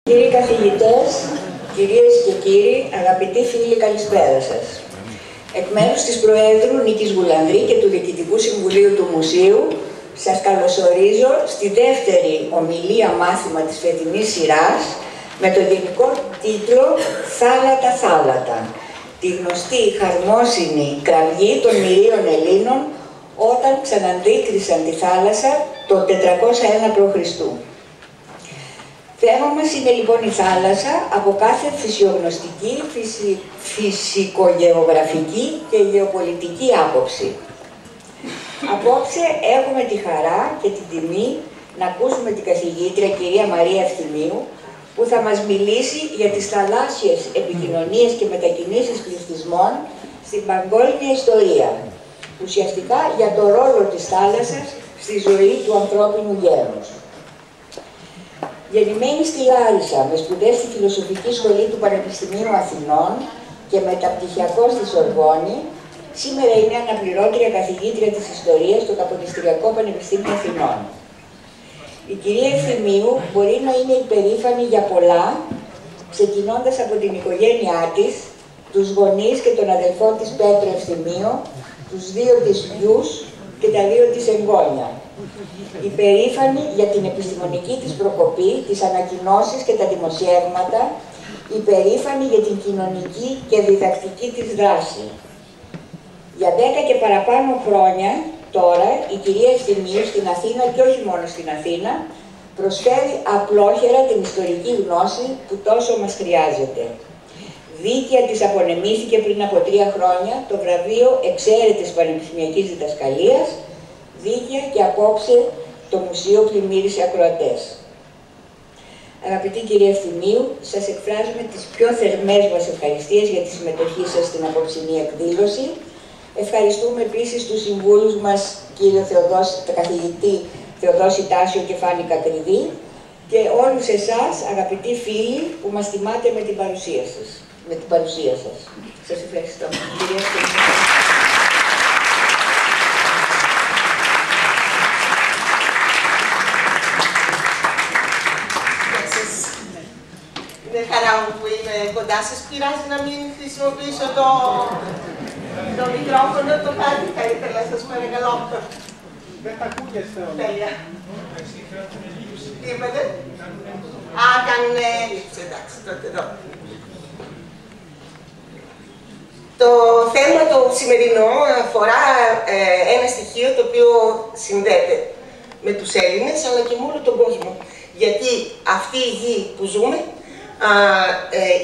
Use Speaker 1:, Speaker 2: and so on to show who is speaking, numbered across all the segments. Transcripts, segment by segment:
Speaker 1: Κύριοι καθηγητές, κυρίες και κύριοι, αγαπητοί φίλοι, καλησπέρα σας. Εκ μέρους της Προέδρου Νίκης Γουλανδρή και του Διοικητικού Συμβουλίου του Μουσείου, σας καλωσορίζω στη δεύτερη ομιλία μάθημα της φετινής σειράς με το γενικό τίτλο «Θάλατα, θάλατα», τη γνωστή χαρμόσυνη κραυγή των μυρίων Ελλήνων όταν ξαναντίκρισαν τη θάλασσα το 401 π.Χ. Θέμα μας είναι λοιπόν η θάλασσα από κάθε φυσιογνωστική, φυσικογεωγραφική και γεωπολιτική άποψη. Απόψε έχουμε τη χαρά και την τιμή να ακούσουμε την καθηγήτρια κυρία Μαρία Ευθυμίου, που θα μας μιλήσει για τις θαλάσσιες επικοινωνίες και μετακινήσεις πληθυσμών στην παγκόσμια ιστορία. Ουσιαστικά για το ρόλο της θάλασσας στη ζωή του ανθρώπινου γένους. Γεννημένη στη Λάρισα με σπουδές στη Φιλοσοφική Σχολή του Πανεπιστημίου Αθηνών και μεταπτυχιακό στη Σορβόνη, σήμερα είναι αναπληρώτρια καθηγήτρια της Ιστορίας στο Καποδιστριακό Πανεπιστήμιο Αθηνών. Η κυρία Ευθυμίου μπορεί να είναι υπερήφανη για πολλά, ξεκινώντας από την οικογένειά της, τους γονείς και τον αδελφό της Πέτρο Ευθυμίου, τους δύο της γιους και τα δύο της εγγόνια. Υπερήφανη για την επιστημονική της προκοπή, τις ανακοινώσεις και τα δημοσιεύματα, υπερήφανη για την κοινωνική και διδακτική της δράση. Για 10 και παραπάνω χρόνια τώρα η κυρία Ευθυμίου στην Αθήνα και όχι μόνο στην Αθήνα προσφέρει απλόχερα την ιστορική γνώση που τόσο μας χρειάζεται. Δίκαια της απονεμήθηκε πριν από 3 χρόνια το βραβείο Εξαίρετης Πανεπιστημιακής Διδασκαλίας, δίκαια και απόψε το Μουσείο πλημμύρισε ακροατές. Αγαπητή κυρία Ευθυμίου, σας εκφράζουμε τις πιο θερμές μας ευχαριστίες για τη συμμετοχή σας στην απόψινή εκδήλωση. Ευχαριστούμε επίσης τους συμβούλους μας, κύριο καθηγητή Θεοδόση Τάσιο και Φάνη Κακριδή, και όλους εσάς, αγαπητοί φίλοι, που μας τιμάτε με την παρουσία σας. Σας ευχαριστώ. Κυρία Ευθυμίου.
Speaker 2: Είναι χαρά μου που είμαι κοντά σας. Πειράζει να μην χρησιμοποιήσω το μικρόφωνο, το κάτι θα ήθελα, σας παρακαλώ.
Speaker 3: Δεν τα ακούγεστε όλα.
Speaker 2: Τέλεια. Τι είπατε? Α, κάνουν έλλειψη, εντάξει, τότε εδώ. Το θέμα το σημερινό αφορά ένα στοιχείο το οποίο συνδέεται με τους Έλληνες, αλλά και με όλο τον κόσμο. Γιατί αυτή η γη που ζούμε,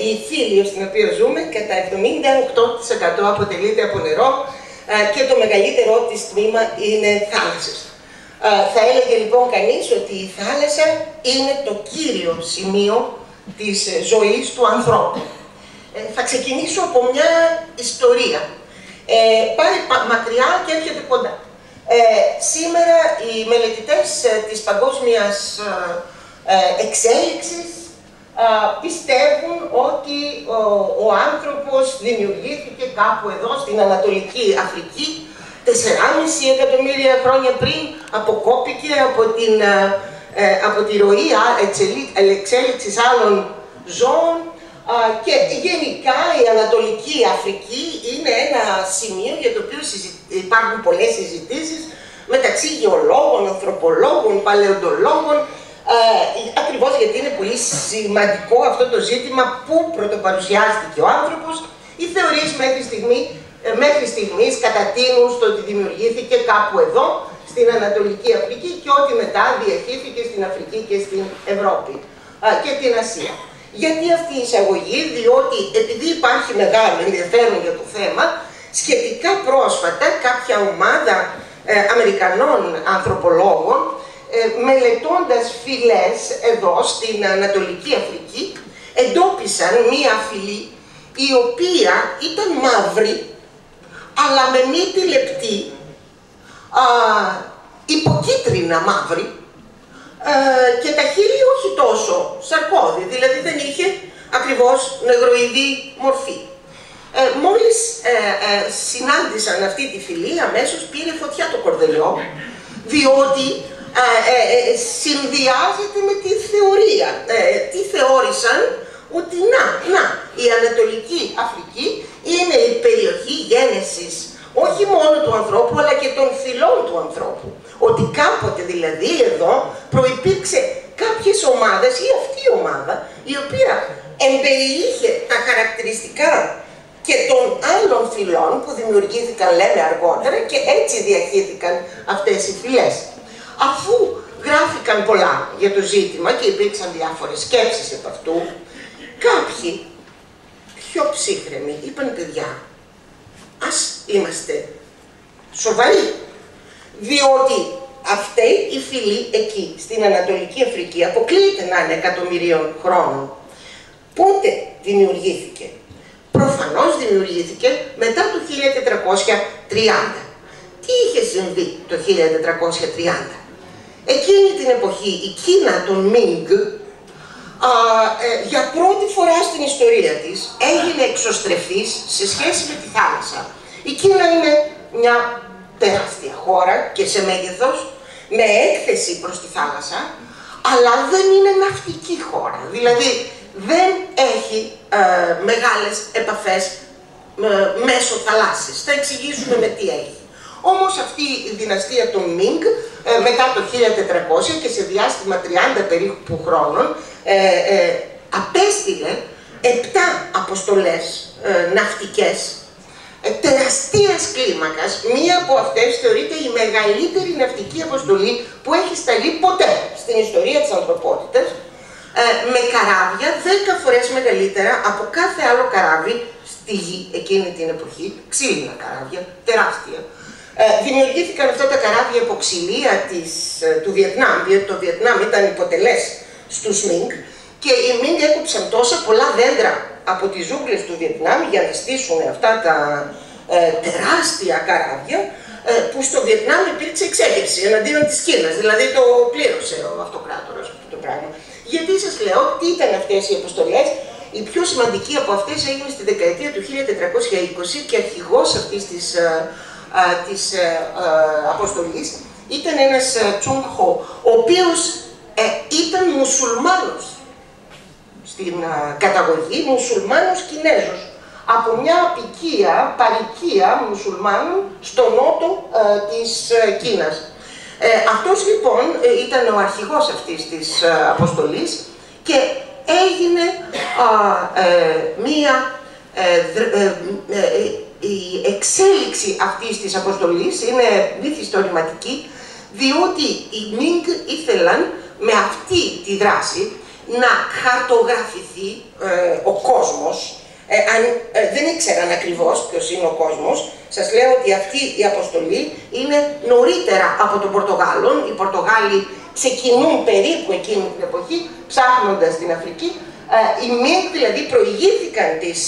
Speaker 2: η Φίλιο στην οποία ζούμε, κατά 78% αποτελείται από νερό και το μεγαλύτερό της τμήμα είναι θάλασσες. Θα έλεγε λοιπόν κανείς ότι η θάλασσα είναι το κύριο σημείο της ζωής του ανθρώπου. Θα ξεκινήσω από μια ιστορία. Πάει μακριά και έρχεται κοντά. Σήμερα οι μελετητές της παγκόσμιας εξέλιξης πιστεύουν ότι ο άνθρωπος δημιουργήθηκε κάπου εδώ στην Ανατολική Αφρική 4,5 εκατομμύρια χρόνια πριν, αποκόπηκε από τη ροή εξέλιξης άλλων ζώων και γενικά η Ανατολική Αφρική είναι ένα σημείο για το οποίο υπάρχουν πολλές συζητήσεις μεταξύ γεωλόγων, ανθρωπολόγων, παλαιοντολόγων, ακριβώς γιατί είναι πολύ σημαντικό αυτό το ζήτημα που πρωτοπαρουσιάστηκε ο άνθρωπος. Οι θεωρίες μέχρι στιγμής κατατείνουν στο ότι δημιουργήθηκε κάπου εδώ, στην Ανατολική Αφρική, και ότι μετά διαχύθηκε στην Αφρική και στην Ευρώπη και την Ασία. Γιατί αυτή η εισαγωγή? Διότι επειδή υπάρχει μεγάλο ενδιαφέρον για το θέμα, σχετικά πρόσφατα κάποια ομάδα Αμερικανών ανθρωπολόγων, μελετώντας φυλές εδώ στην Ανατολική Αφρική, εντόπισαν μία φυλή η οποία ήταν μαύρη, αλλά με μύτη λεπτή, υποκίτρινα μαύρη, και τα χείλη όχι τόσο σαρκώδη, δηλαδή δεν είχε ακριβώς νεγροειδή μορφή. Μόλις συνάντησαν αυτή τη φυλή, αμέσως πήρε φωτιά το κορδελιό, διότι συνδυάζεται με τη θεωρία. Τι θεώρησαν? Ότι η Ανατολική Αφρική είναι η περιοχή γένεσης όχι μόνο του ανθρώπου, αλλά και των φυλών του ανθρώπου. Ότι κάποτε δηλαδή εδώ προϋπήρξε κάποιες ομάδες ή αυτή η ομάδα, η οποία εμπεριείχε τα χαρακτηριστικά και των άλλων φυλών που δημιουργήθηκαν, λέμε, αργότερα, και έτσι διαχύθηκαν αυτές οι φυλές. Αφού γράφηκαν πολλά για το ζήτημα και υπήρξαν διάφορες σκέψεις επ' αυτού, κάποιοι πιο ψύχρεμοι είπαν, παιδιά, ας είμαστε σοβαροί, διότι αυτή η φυλή εκεί, στην Ανατολική Αφρική, αποκλείεται να είναι εκατομμυρίων χρόνων. Πότε δημιουργήθηκε? Προφανώς δημιουργήθηκε μετά το 1430. Τι είχε συμβεί το 1430? Εκείνη την εποχή η Κίνα των Μινγκ για πρώτη φορά στην ιστορία της έγινε εξωστρεφής σε σχέση με τη θάλασσα. Η Κίνα είναι μια τεράστια χώρα και σε μέγεθος, με έκθεση προς τη θάλασσα, αλλά δεν είναι ναυτική χώρα. Δηλαδή δεν έχει μεγάλες επαφές μέσω θαλάσσης. Θα εξηγήσουμε με τι έχει. Όμως αυτή η δυναστεία των Μινγκ μετά το 1400 και σε διάστημα 30 περίπου χρόνων απέστειλε 7 αποστολές ναυτικές τεραστίας κλίμακας. Μία από αυτές θεωρείται η μεγαλύτερη ναυτική αποστολή που έχει σταλεί ποτέ στην ιστορία της ανθρωπότητας, με καράβια 10 φορές μεγαλύτερα από κάθε άλλο καράβι στη γη εκείνη την εποχή, ξύλινα καράβια, τεράστια. Δημιουργήθηκαν αυτά τα καράβια υπό ξυλία του Βιετνάμ, διότι το Βιετνάμ ήταν υποτελές στους Μινγκ και οι Μινγκ έκοψαν τόσα πολλά δέντρα από τις ζούγκλες του Βιετνάμ για να στήσουν αυτά τα τεράστια καράβια, που στο Βιετνάμ υπήρξε εξέγερση εναντίον της Κίνας, δηλαδή το πλήρωσε ο αυτοκράτορας αυτό το πράγμα. Γιατί σας λέω τι ήταν αυτές οι αποστολές? Η πιο σημαντική από αυτές έγινε στη δεκαετία του 1420 και αρχηγός αυτής της αποστολής ήταν ένας Τσουνγκ Χο, ο οποίος ήταν μουσουλμάνος στην καταγωγή, μουσουλμάνος Κινέζος, από μια απικία, παροικία μουσουλμάνων στο νότο της Κίνας. Αυτός λοιπόν ήταν ο αρχηγός αυτής της αποστολής και έγινε η εξέλιξη αυτής της αποστολής είναι μυθιστορηματική, διότι οι Μινγκ ήθελαν με αυτή τη δράση να χαρτογραφηθεί ο κόσμος. Δεν ήξεραν ακριβώς ποιος είναι ο κόσμος. Σας λέω ότι αυτή η αποστολή είναι νωρίτερα από τον Πορτογάλων. Οι Πορτογάλοι ξεκινούν περίπου εκείνη την εποχή, ψάχνοντας την Αφρική. Οι Μινγκ δηλαδή προηγήθηκαν τις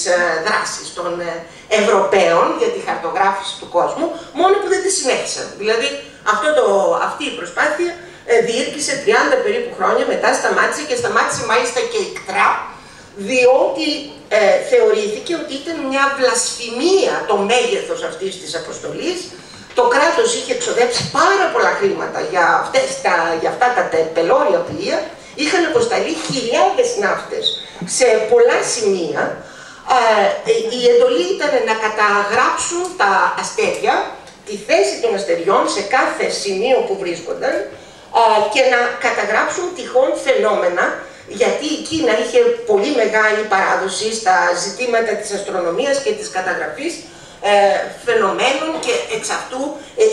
Speaker 2: δράσεις των Ευρωπαίων για τη χαρτογράφηση του κόσμου, μόνο που δεν τη συνέχισαν. Δηλαδή αυτή η προσπάθεια διήρκησε 30 περίπου χρόνια, μετά σταμάτησε και σταμάτησε μάλιστα και ικτρά, διότι θεωρήθηκε ότι ήταν μια βλασφημία το μέγεθος αυτής της αποστολής. Το κράτος είχε εξοδέψει πάρα πολλά χρήματα για αυτά τα πελώρια πλοία, είχαν αποσταλεί χιλιάδες ναύτες σε πολλά σημεία. Η εντολή ήταν να καταγράψουν τα αστέρια, τη θέση των αστεριών σε κάθε σημείο που βρίσκονταν και να καταγράψουν τυχόν φαινόμενα, γιατί η Κίνα είχε πολύ μεγάλη παράδοση στα ζητήματα της αστρονομίας και της καταγραφής φαινομένων και εξ αυτού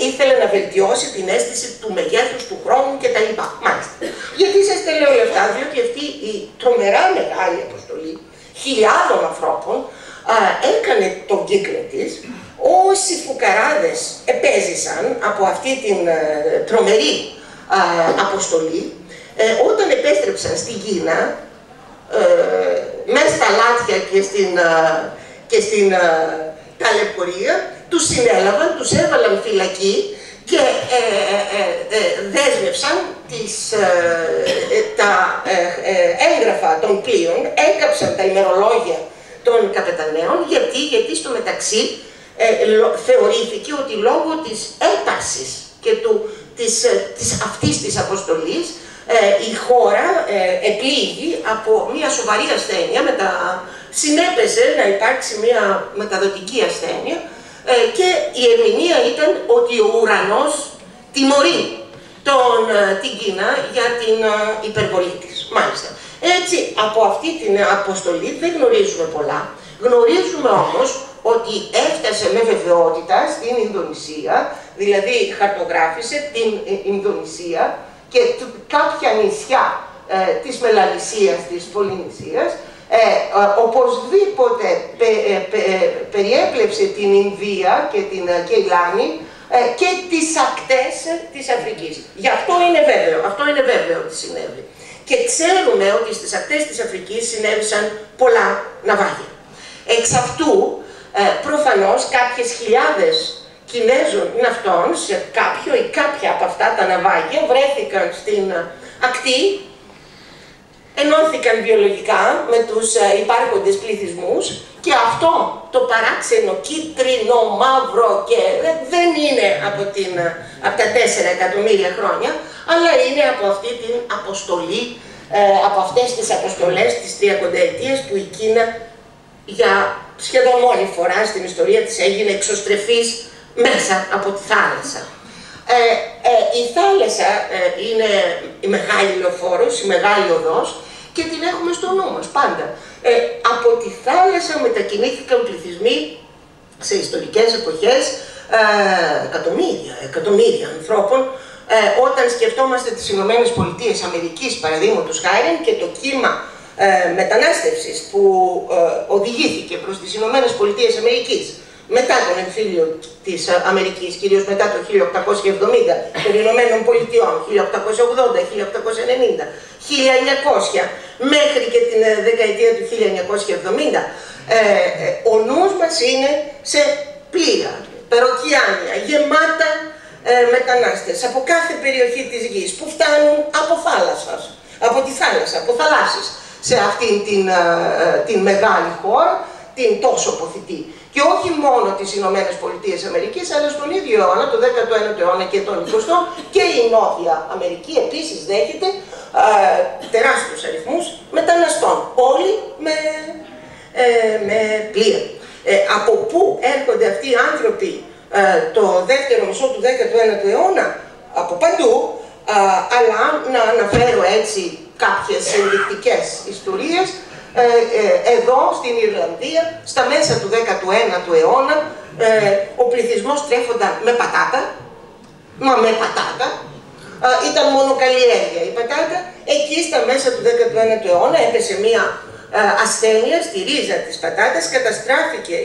Speaker 2: ήθελε να βελτιώσει την αίσθηση του μεγέθους του χρόνου κτλ. Μάλιστα. Γιατί σας τα λέω όλα αυτά? Διότι αυτή η τρομερά μεγάλη αποστολή χιλιάδων ανθρώπων έκανε τον κύκλο της. Όσοι φουκαράδες επέζησαν από αυτή την τρομερή αποστολή, όταν επέστρεψαν στην Κίνα, μέσα στα λάθια και στην ταλαιπωρία, τους συνέλαβαν, τους έβαλαν φυλακή και δέσμευσαν τα έγγραφα των πλοίων, έκαψαν τα ημερολόγια των καπεταναίων. Γιατί στο μεταξύ θεωρήθηκε ότι λόγω της έντασης και αυτής της αποστολής η χώρα επλήγει από μια σοβαρή ασθένεια, συνέπεσε να υπάρξει μια μεταδοτική ασθένεια και η ερμηνεία ήταν ότι ο ουρανός τιμωρεί την Κίνα για την υπερβολή της. Μάλιστα. Έτσι, από αυτή την αποστολή δεν γνωρίζουμε πολλά. Γνωρίζουμε όμως ότι έφτασε με βεβαιότητα στην Ινδονησία, δηλαδή χαρτογράφησε την Ινδονησία και κάποια νησιά της Μελανησίας, της Πολυνησίας, οπωσδήποτε περιέπλεψε την Ινδία και την Κεϊλάνη και τις ακτές της Αφρικής. Γι' αυτό είναι βέβαιο ότι συνέβη. Και ξέρουμε ότι στις ακτές της Αφρικής συνέβησαν πολλά ναυάγια. Εξ αυτού, προφανώς κάποιες χιλιάδες Κινέζων ναυτών σε κάποιο ή κάποια από αυτά τα ναυάγια βρέθηκαν στην ακτή, ενώθηκαν βιολογικά με τους υπάρχοντες πληθυσμούς και αυτό το παράξενο κίτρινο, μαύρο και δεν είναι από τα 4 εκατομμύρια χρόνια, αλλά είναι από αυτή την αποστολή, από αυτές τις αποστολές της 30ετίας που η Κίνα για σχεδόν μόνη φορά στην ιστορία της έγινε εξωστρεφής μέσα από τη θάλασσα. Η θάλασσα είναι η μεγάλη λεωφόρος, η μεγάλη οδός και την έχουμε στο νου μας πάντα. Από τη θάλασσα μετακινήθηκαν πληθυσμοί σε ιστορικές εποχές, εκατομμύρια ανθρώπων. Όταν σκεφτόμαστε τις Ηνωμένες Πολιτείες Αμερικής, παραδείγματος χάριν, και το κύμα μετανάστευσης που οδηγήθηκε προς τις Ηνωμένες Πολιτείες Αμερικής μετά τον εμφύλιο της Αμερικής, κυρίως μετά το 1870, των Ηνωμένων Πολιτειών, 1880, 1890, 1900, μέχρι και την δεκαετία του 1970, ο νους μας είναι σε πλοία, περοκιάνια, γεμάτα μετανάστες από κάθε περιοχή της γης, που φτάνουν από τη θάλασσα, από θαλάσσης, σε αυτήν την μεγάλη χώρα, την τόσο ποθητή. Και όχι μόνο τις Ηνωμένες Πολιτείες Αμερικής, αλλά στον ίδιο αιώνα, το 19ο αιώνα και τον 20ο, και η Νότια Αμερική επίσης δέχεται τεράστιους αριθμούς μεταναστών, όλοι με πλοία. Από πού έρχονται αυτοί οι άνθρωποι το δεύτερο μισό του 19ου αιώνα? Από παντού, αλλά να αναφέρω έτσι κάποιες ενδεικτικές ιστορίες. Εδώ στην Ιρλανδία, στα μέσα του 19ου αιώνα, ο πληθυσμός τρέφονταν με πατάτα, ήταν μονοκαλλιέργεια η πατάτα. Εκεί στα μέσα του 19ου αιώνα έπεσε μία ασθένεια στη ρίζα της πατάτας, καταστράφηκε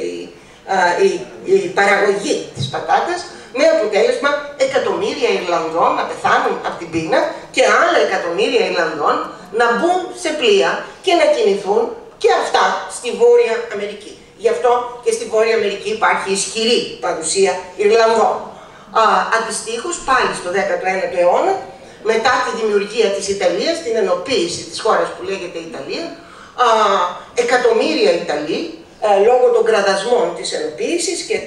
Speaker 2: η παραγωγή της πατάτας, με αποτέλεσμα εκατομμύρια Ιρλανδών να πεθάνουν από την πείνα και άλλα εκατομμύρια Ιρλανδών να μπουν σε πλοία και να κινηθούν και αυτά στη Βόρεια Αμερική. Γι' αυτό και στη Βόρεια Αμερική υπάρχει ισχυρή παρουσία Ιρλανδών. Αντιστοίχως, πάλι στο 19ο αιώνα, μετά τη δημιουργία της Ιταλίας, την ενοποίηση της χώρας που λέγεται Ιταλία, εκατομμύρια Ιταλοί, λόγω των κραδασμών της ενοποίησης και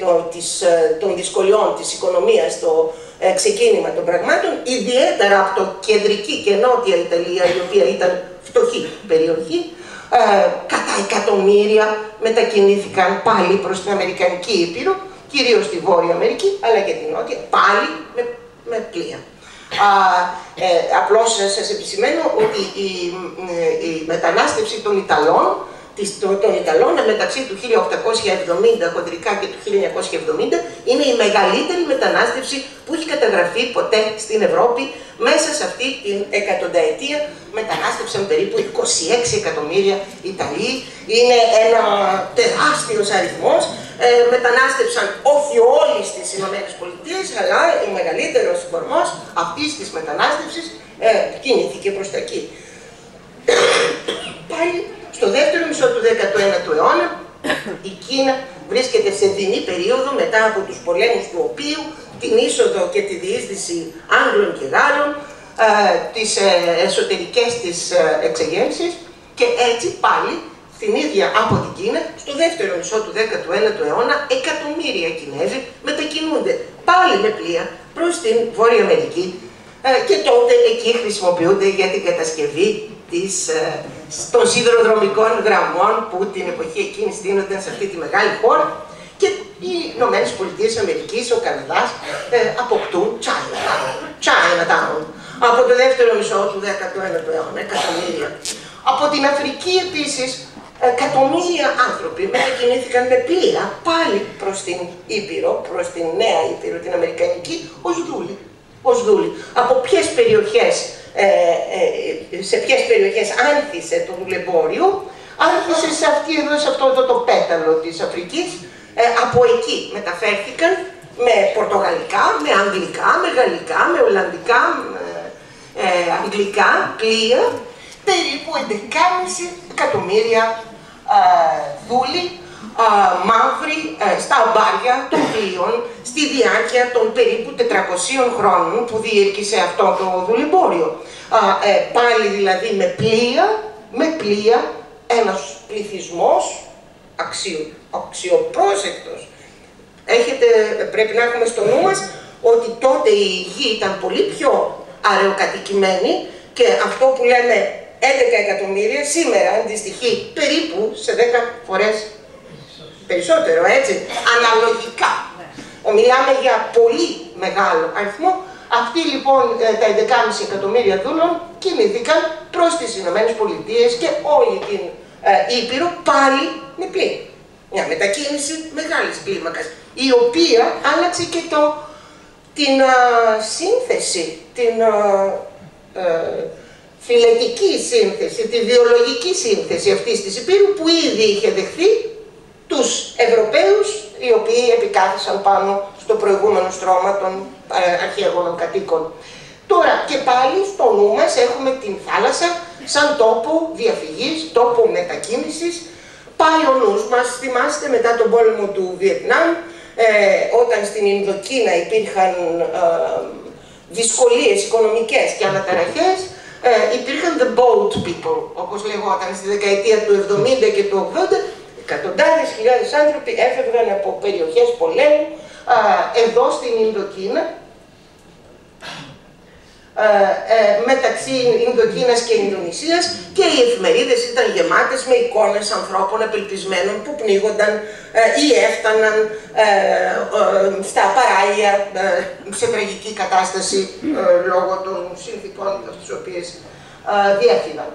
Speaker 2: των δυσκολιών της οικονομίας στο ξεκίνημα των πραγμάτων, ιδιαίτερα από το κεντρική και νότια Ιταλία, η οποία ήταν φτωχή περιοχή, κατά εκατομμύρια μετακινήθηκαν πάλι προς την Αμερικανική Ήπειρο, κυρίως στη Βόρεια Αμερική, αλλά και την Νότια, πάλι με πλοία. Απλώς σας επισημαίνω ότι η μετανάστευση των Ιταλών μεταξύ του 1870 χοντρικά και του 1970 είναι η μεγαλύτερη μετανάστευση που έχει καταγραφεί ποτέ στην Ευρώπη. Μέσα σε αυτή την εκατονταετία μετανάστευσαν περίπου 26 εκατομμύρια Ιταλοί. Είναι ένα τεράστιος αριθμός. Μετανάστευσαν όχι όλοι στις Ηνωμένες Πολιτείες, αλλά ο μεγαλύτερος κορμός αυτής της μετανάστευσης κινήθηκε προς τα εκεί. Πάλι στο δεύτερο μισό του 19ου αιώνα, η Κίνα βρίσκεται σε δεινή περίοδο μετά από τους πολέμους του οποίου, την είσοδο και τη διείσδυση Άγγλων και Γάλλων, τις εσωτερικές της εξεγέρσεις, και έτσι πάλι την ίδια από την Κίνα, στο δεύτερο μισό του 19ου αιώνα, εκατομμύρια Κινέζοι μετακινούνται πάλι με πλοία, προς την Βόρεια Αμερική και τότε εκεί χρησιμοποιούνται για την κατασκευή των σιδηροδρομικών γραμμών που την εποχή εκείνη στείνονταν σε αυτή τη μεγάλη χώρα και οι Ηνωμένες Πολιτείες Αμερικής, ο Καναδάς αποκτούν Chinatown από το δεύτερο μισό του 19ου αιώνα, εκατομμύρια. Από την Αφρική επίσης εκατομμύρια άνθρωποι μετακινήθηκαν με πλοία πάλι προς την Ήπειρο, προς την Νέα Ήπειρο, την Αμερικανική, ως δούλοι. Από ποιες περιοχές, σε ποιες περιοχές άνθησε το δουλεμπόριο, άνθησε σε αυτό το πέταλο της Αφρικής. Από εκεί μεταφέρθηκαν με πορτογαλικά, με αγγλικά, με γαλλικά, με ολλανδικά, αγγλικά πλοία, περίπου 11,5 εκατομμύρια δούλοι, μαύροι, στα αμπάρια των πλοίων, στη διάρκεια των περίπου 400 χρόνων που διήρκησε αυτό το δουλεμπόριο. Πάλι δηλαδή με πλοία, ένας πληθυσμός αξιοπρόσεκτος. Πρέπει να έχουμε στο νου μας ότι τότε η γη ήταν πολύ πιο αραιοκατοικημένη και αυτό που λέμε 11 εκατομμύρια σήμερα αντιστοιχεί περίπου σε 10 φορές περισσότερο, έτσι, αναλογικά. Μιλάμε για πολύ μεγάλο αριθμό. Αυτοί λοιπόν τα 11,5 εκατομμύρια δούλων κινήθηκαν προς τις Ηνωμένες Πολιτείες και όλη την Ήπειρο πάλι με πλοία. Μια μετακίνηση μεγάλης κλίμακας, η οποία άλλαξε και την σύνθεση, την φυλετική σύνθεση, τη βιολογική σύνθεση αυτής της Υπήρου που ήδη είχε δεχθεί τους Ευρωπαίους οι οποίοι επικάθισαν πάνω στο προηγούμενο στρώμα των αρχαίγονων κατοίκων. Τώρα και πάλι στο νου μας έχουμε την θάλασσα σαν τόπο διαφυγής, τόπο μετακίνησης. Πάει ο νους μας, θυμάστε μετά τον πόλεμο του Βιετνάμ, όταν στην Ινδοκίνα υπήρχαν δυσκολίες οικονομικές και αναταραχές, υπήρχαν the boat people, όπως λεγόταν στη δεκαετία του 70 και του 80, εκατοντάδες χιλιάδες άνθρωποι έφευγαν από περιοχές πολέμου εδώ στην Ινδοκίνα, μεταξύ Ινδοκίνας και Ινδονησίας, και οι εφημερίδες ήταν γεμάτες με εικόνες ανθρώπων απελπισμένων που πνίγονταν ή έφταναν στα παράλια σε τραγική κατάσταση λόγω των συνθηκών τις οποίες διέφυγαν.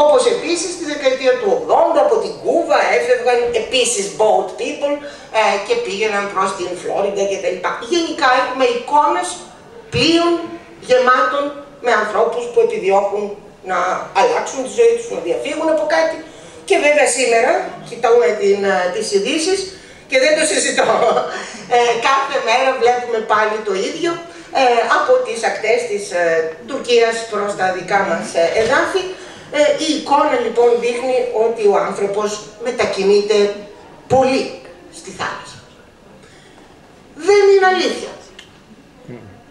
Speaker 2: Όπως επίσης στη δεκαετία του 80 από την Κούβα έφευγαν επίσης boat people και πήγαιναν προς την Φλόριντα κτλ. Γενικά έχουμε εικόνες πλοίων γεμάτων με ανθρώπους που επιδιώκουν να αλλάξουν τη ζωή τους, να διαφύγουν από κάτι. Και βέβαια σήμερα κοιτάμε τις ειδήσεις και δεν το συζητώ. Κάθε μέρα βλέπουμε πάλι το ίδιο από τις ακτές της Τουρκίας προς τα δικά μας εδάφη. Η εικόνα λοιπόν δείχνει ότι ο άνθρωπος μετακινείται πολύ στη θάλασσα. Δεν είναι αλήθεια.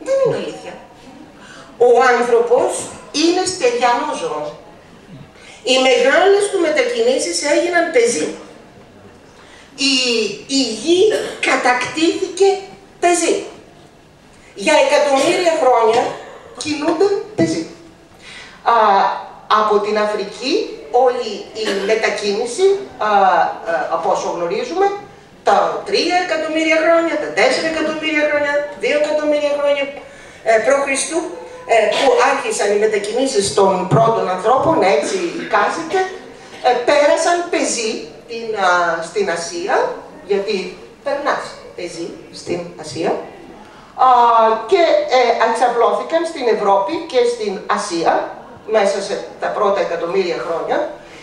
Speaker 2: Δεν είναι αλήθεια. Ο άνθρωπος είναι στεριανό ζώο. Οι μεγάλες του μετακινήσεις έγιναν πεζοί. Η γη κατακτήθηκε πεζοί. Για εκατομμύρια χρόνια κινούνταν πεζοί. Από την Αφρική όλη η μετακίνηση, από όσο γνωρίζουμε, τα 3 εκατομμύρια χρόνια, τα 4 εκατομμύρια χρόνια, 2 εκατομμύρια χρόνια π.Χ. Που άρχισαν οι μετακινήσεις των πρώτων ανθρώπων, έτσι εικάζεται, πέρασαν πεζοί στην Ασία, γιατί περνάς πεζοί στην Ασία, και εξαπλώθηκαν στην Ευρώπη και στην Ασία μέσα σε τα πρώτα εκατομμύρια χρόνια.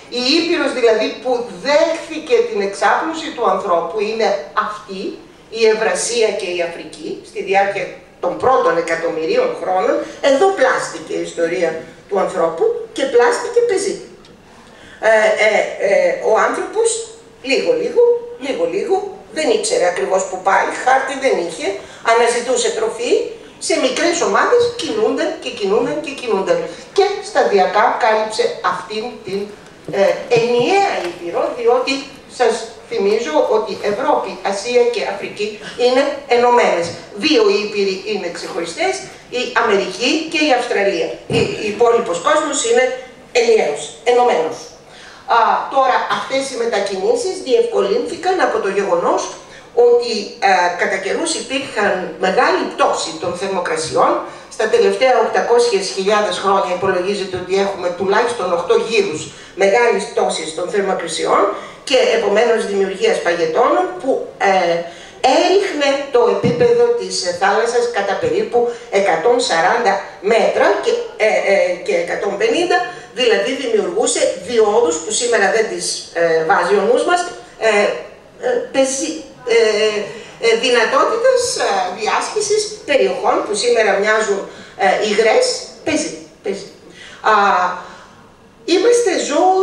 Speaker 2: Η Ήπειρος δηλαδή που δέχθηκε την εξάπλωση του ανθρώπου είναι αυτή, η Ευρασία και η Αφρική, στη διάρκεια των πρώτων εκατομμυρίων χρόνων. Εδώ πλάστηκε η ιστορία του ανθρώπου και πλάστηκε πεζή. Ο άνθρωπος λίγο δεν ήξερε ακριβώς που πάει, χάρτη δεν είχε, αναζητούσε τροφή, σε μικρές ομάδες κινούνταν και σταδιακά κάλυψε αυτήν την ενιαία Ήπειρο, διότι σας θυμίζω ότι Ευρώπη, Ασία και Αφρική είναι ενωμένες. Δύο ήπειροι είναι ξεχωριστές, η Αμερική και η Αυστραλία. Ο υπόλοιπος κόσμος είναι ενιαίος, ενωμένος. Τώρα αυτές οι μετακινήσεις διευκολύνθηκαν από το γεγονός ότι κατά καιρούς υπήρχαν μεγάλη πτώση των θερμοκρασιών. Στα τελευταία 800.000 χρόνια υπολογίζεται ότι έχουμε τουλάχιστον 8 γύρους μεγάλης πτώσης των θερμοκρασιών και επομένως δημιουργίας παγετώνων που έριχνε το επίπεδο της θάλασσας κατά περίπου 140 μέτρα και 150, δηλαδή δημιουργούσε διόδους που σήμερα δεν τις βάζει ο νους μας, δυνατότητας διάσκησης περιοχών που σήμερα μοιάζουν υγρές, παίζει. Είμαστε ζώο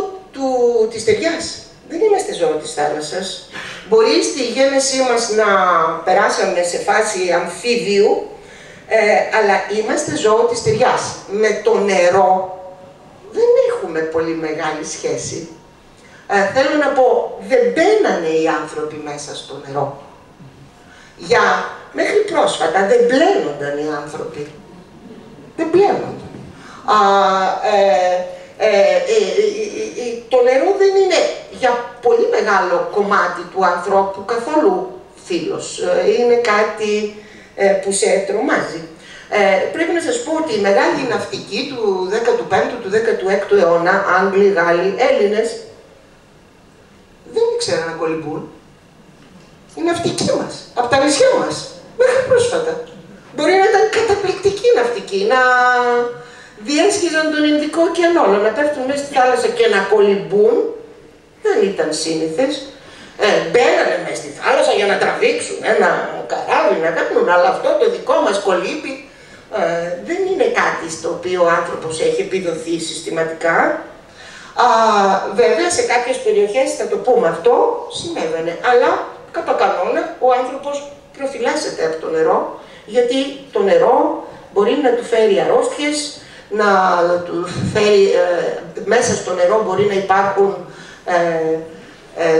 Speaker 2: της ταιριάς, δεν είμαστε ζώο της θάλασσας. Μπορεί στη γέννησή μας να περάσαμε σε φάση αμφίβιου, αλλά είμαστε ζώο της ταιριάς. Με το νερό δεν έχουμε πολύ μεγάλη σχέση. Θέλω να πω, δεν μπαίνανε οι άνθρωποι μέσα στο νερό. Μέχρι πρόσφατα δεν μπλένονταν οι άνθρωποι. Δεν μπλένονταν. Το νερό δεν είναι για πολύ μεγάλο κομμάτι του ανθρώπου καθόλου φίλος. Είναι κάτι που σε τρομάζει. Πρέπει να σας πω ότι οι μεγάλοι ναυτικοί του 15ου, του 16ου αιώνα, Άγγλοι, Γάλλοι, Έλληνες, δεν ήξεραν να κολυμπούν. Οι ναυτικοί μας, από τα νησιά μας, μέχρι πρόσφατα. Μπορεί να ήταν καταπληκτικοί ναυτικοί, να διέσχιζαν τον Ινδικό ωκεανό, να πέφτουν μέσα στη θάλασσα και να κολυμπούν. Δεν ήταν σύνηθες. Μπαίνανε μέσα στη θάλασσα για να τραβήξουν ένα καράβι, να κάνουν, αλλά αυτό το δικό μας κολύμπι δεν είναι κάτι στο οποίο ο άνθρωπος έχει επιδοθεί συστηματικά. Βέβαια σε κάποιες περιοχές, θα το πούμε αυτό, συνέβαινε, αλλά κατά κανόνα ο άνθρωπος προφυλάσσεται από το νερό, γιατί το νερό μπορεί να του φέρει αρρώστιες, να του φέρει, μέσα στο νερό μπορεί να υπάρχουν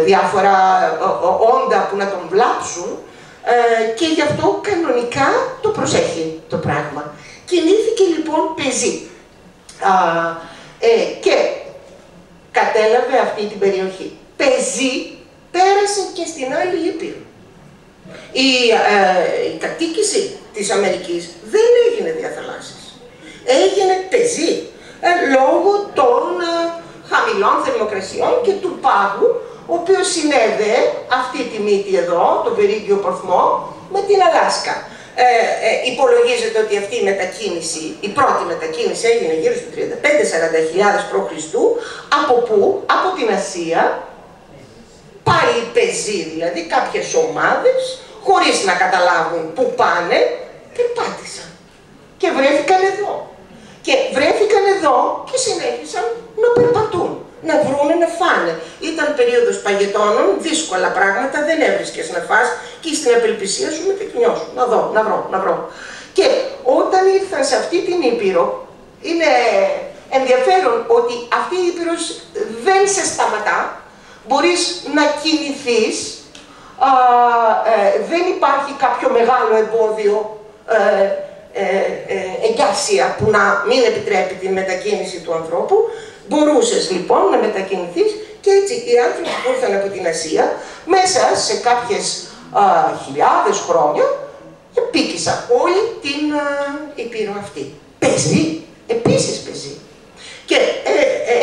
Speaker 2: διάφορα όντα που να τον βλάψουν και γι' αυτό κανονικά το προσέχει το πράγμα. Κινήθηκε λοιπόν πεζή και κατέλαβε αυτή την περιοχή. Πεζή πέρασε και στην άλλη ήπειρο. Η κατοίκηση της Αμερικής δεν έγινε διαθαλάσσης. Έγινε πεζή λόγω των χαμηλών θερμοκρασιών και του πάγου, ο οποίος συνέδεε αυτή τη μύτη εδώ, τον περίγκιο πορθμό, με την Αλάσκα. Υπολογίζεται ότι αυτή η μετακίνηση, η πρώτη μετακίνηση έγινε γύρω στο 35-40.000 π.Χ. Από πού? Από την Ασία, πάλι πεζή, δηλαδή κάποιες ομάδες, χωρίς να καταλάβουν πού πάνε, περπάτησαν. Και βρέθηκαν εδώ. Και βρέθηκαν εδώ και συνέχισαν να περπατούν, να βρούνε, να φάνε. Ήταν περίοδος παγετώνων, δύσκολα πράγματα, δεν έβρισκες να φας και στην απελπισία σου μετεκνιώσουν. Να βρω. Και όταν ήρθαν σε αυτή την ήπειρο, είναι ενδιαφέρον ότι αυτή η ήπειρος δεν σε σταματά, μπορείς να κινηθείς, δεν υπάρχει κάποιο μεγάλο εμπόδιο εγκάσια που να μην επιτρέπει την μετακίνηση του ανθρώπου. Μπορούσες λοιπόν να μετακινηθείς και έτσι οι άνθρωποι που ήρθαν από την Ασία μέσα σε κάποιες χιλιάδες χρόνια επίκησαν όλη την ήπειρο αυτή. Πεζή, επίσης πεζή. Και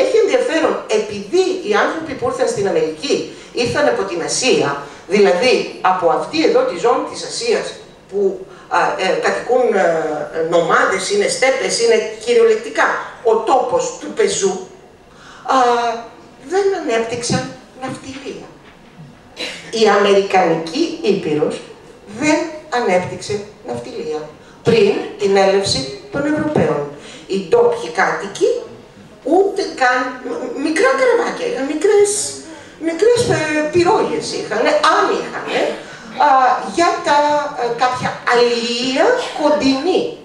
Speaker 2: έχει ενδιαφέρον, επειδή οι άνθρωποι που ήρθαν στην Αμερική ήρθαν από την Ασία, δηλαδή από αυτή εδώ τη ζώνη της Ασίας που κατοικούν νομάδες, είναι στέπες, είναι κυριολεκτικά ο τόπος του πεζού, δεν ανέπτυξαν ναυτιλία. Η Αμερικανική Ήπειρος δεν ανέπτυξε ναυτιλία πριν την έλευση των Ευρωπαίων. Οι ντόπιοι κάτοικοι ούτε καν μικρά καραβάκια είχαν, μικρές πυρόγες είχαν, αν είχαν, για κάποια αλληλεία κοντινή.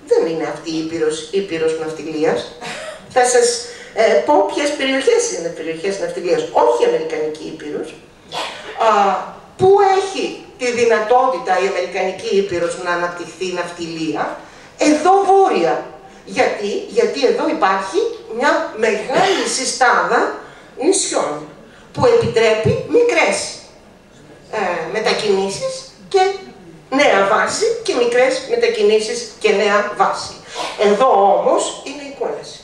Speaker 2: Δεν είναι αυτή η ήπειρος ναυτιλίας. Θα σας πω ποιες περιοχές είναι περιοχές ναυτιλίας, όχι Αμερικανική Ήπειρος, που έχει τη δυνατότητα η Αμερικανική Ήπειρος να αναπτυχθεί ναυτιλία, εδώ βόρεια. Γιατί εδώ υπάρχει μια μεγάλη συστάδα νησιών που επιτρέπει μικρές μετακινήσεις και νέα βάση και μικρές μετακινήσεις και νέα βάση. Εδώ όμως είναι η κόλαση.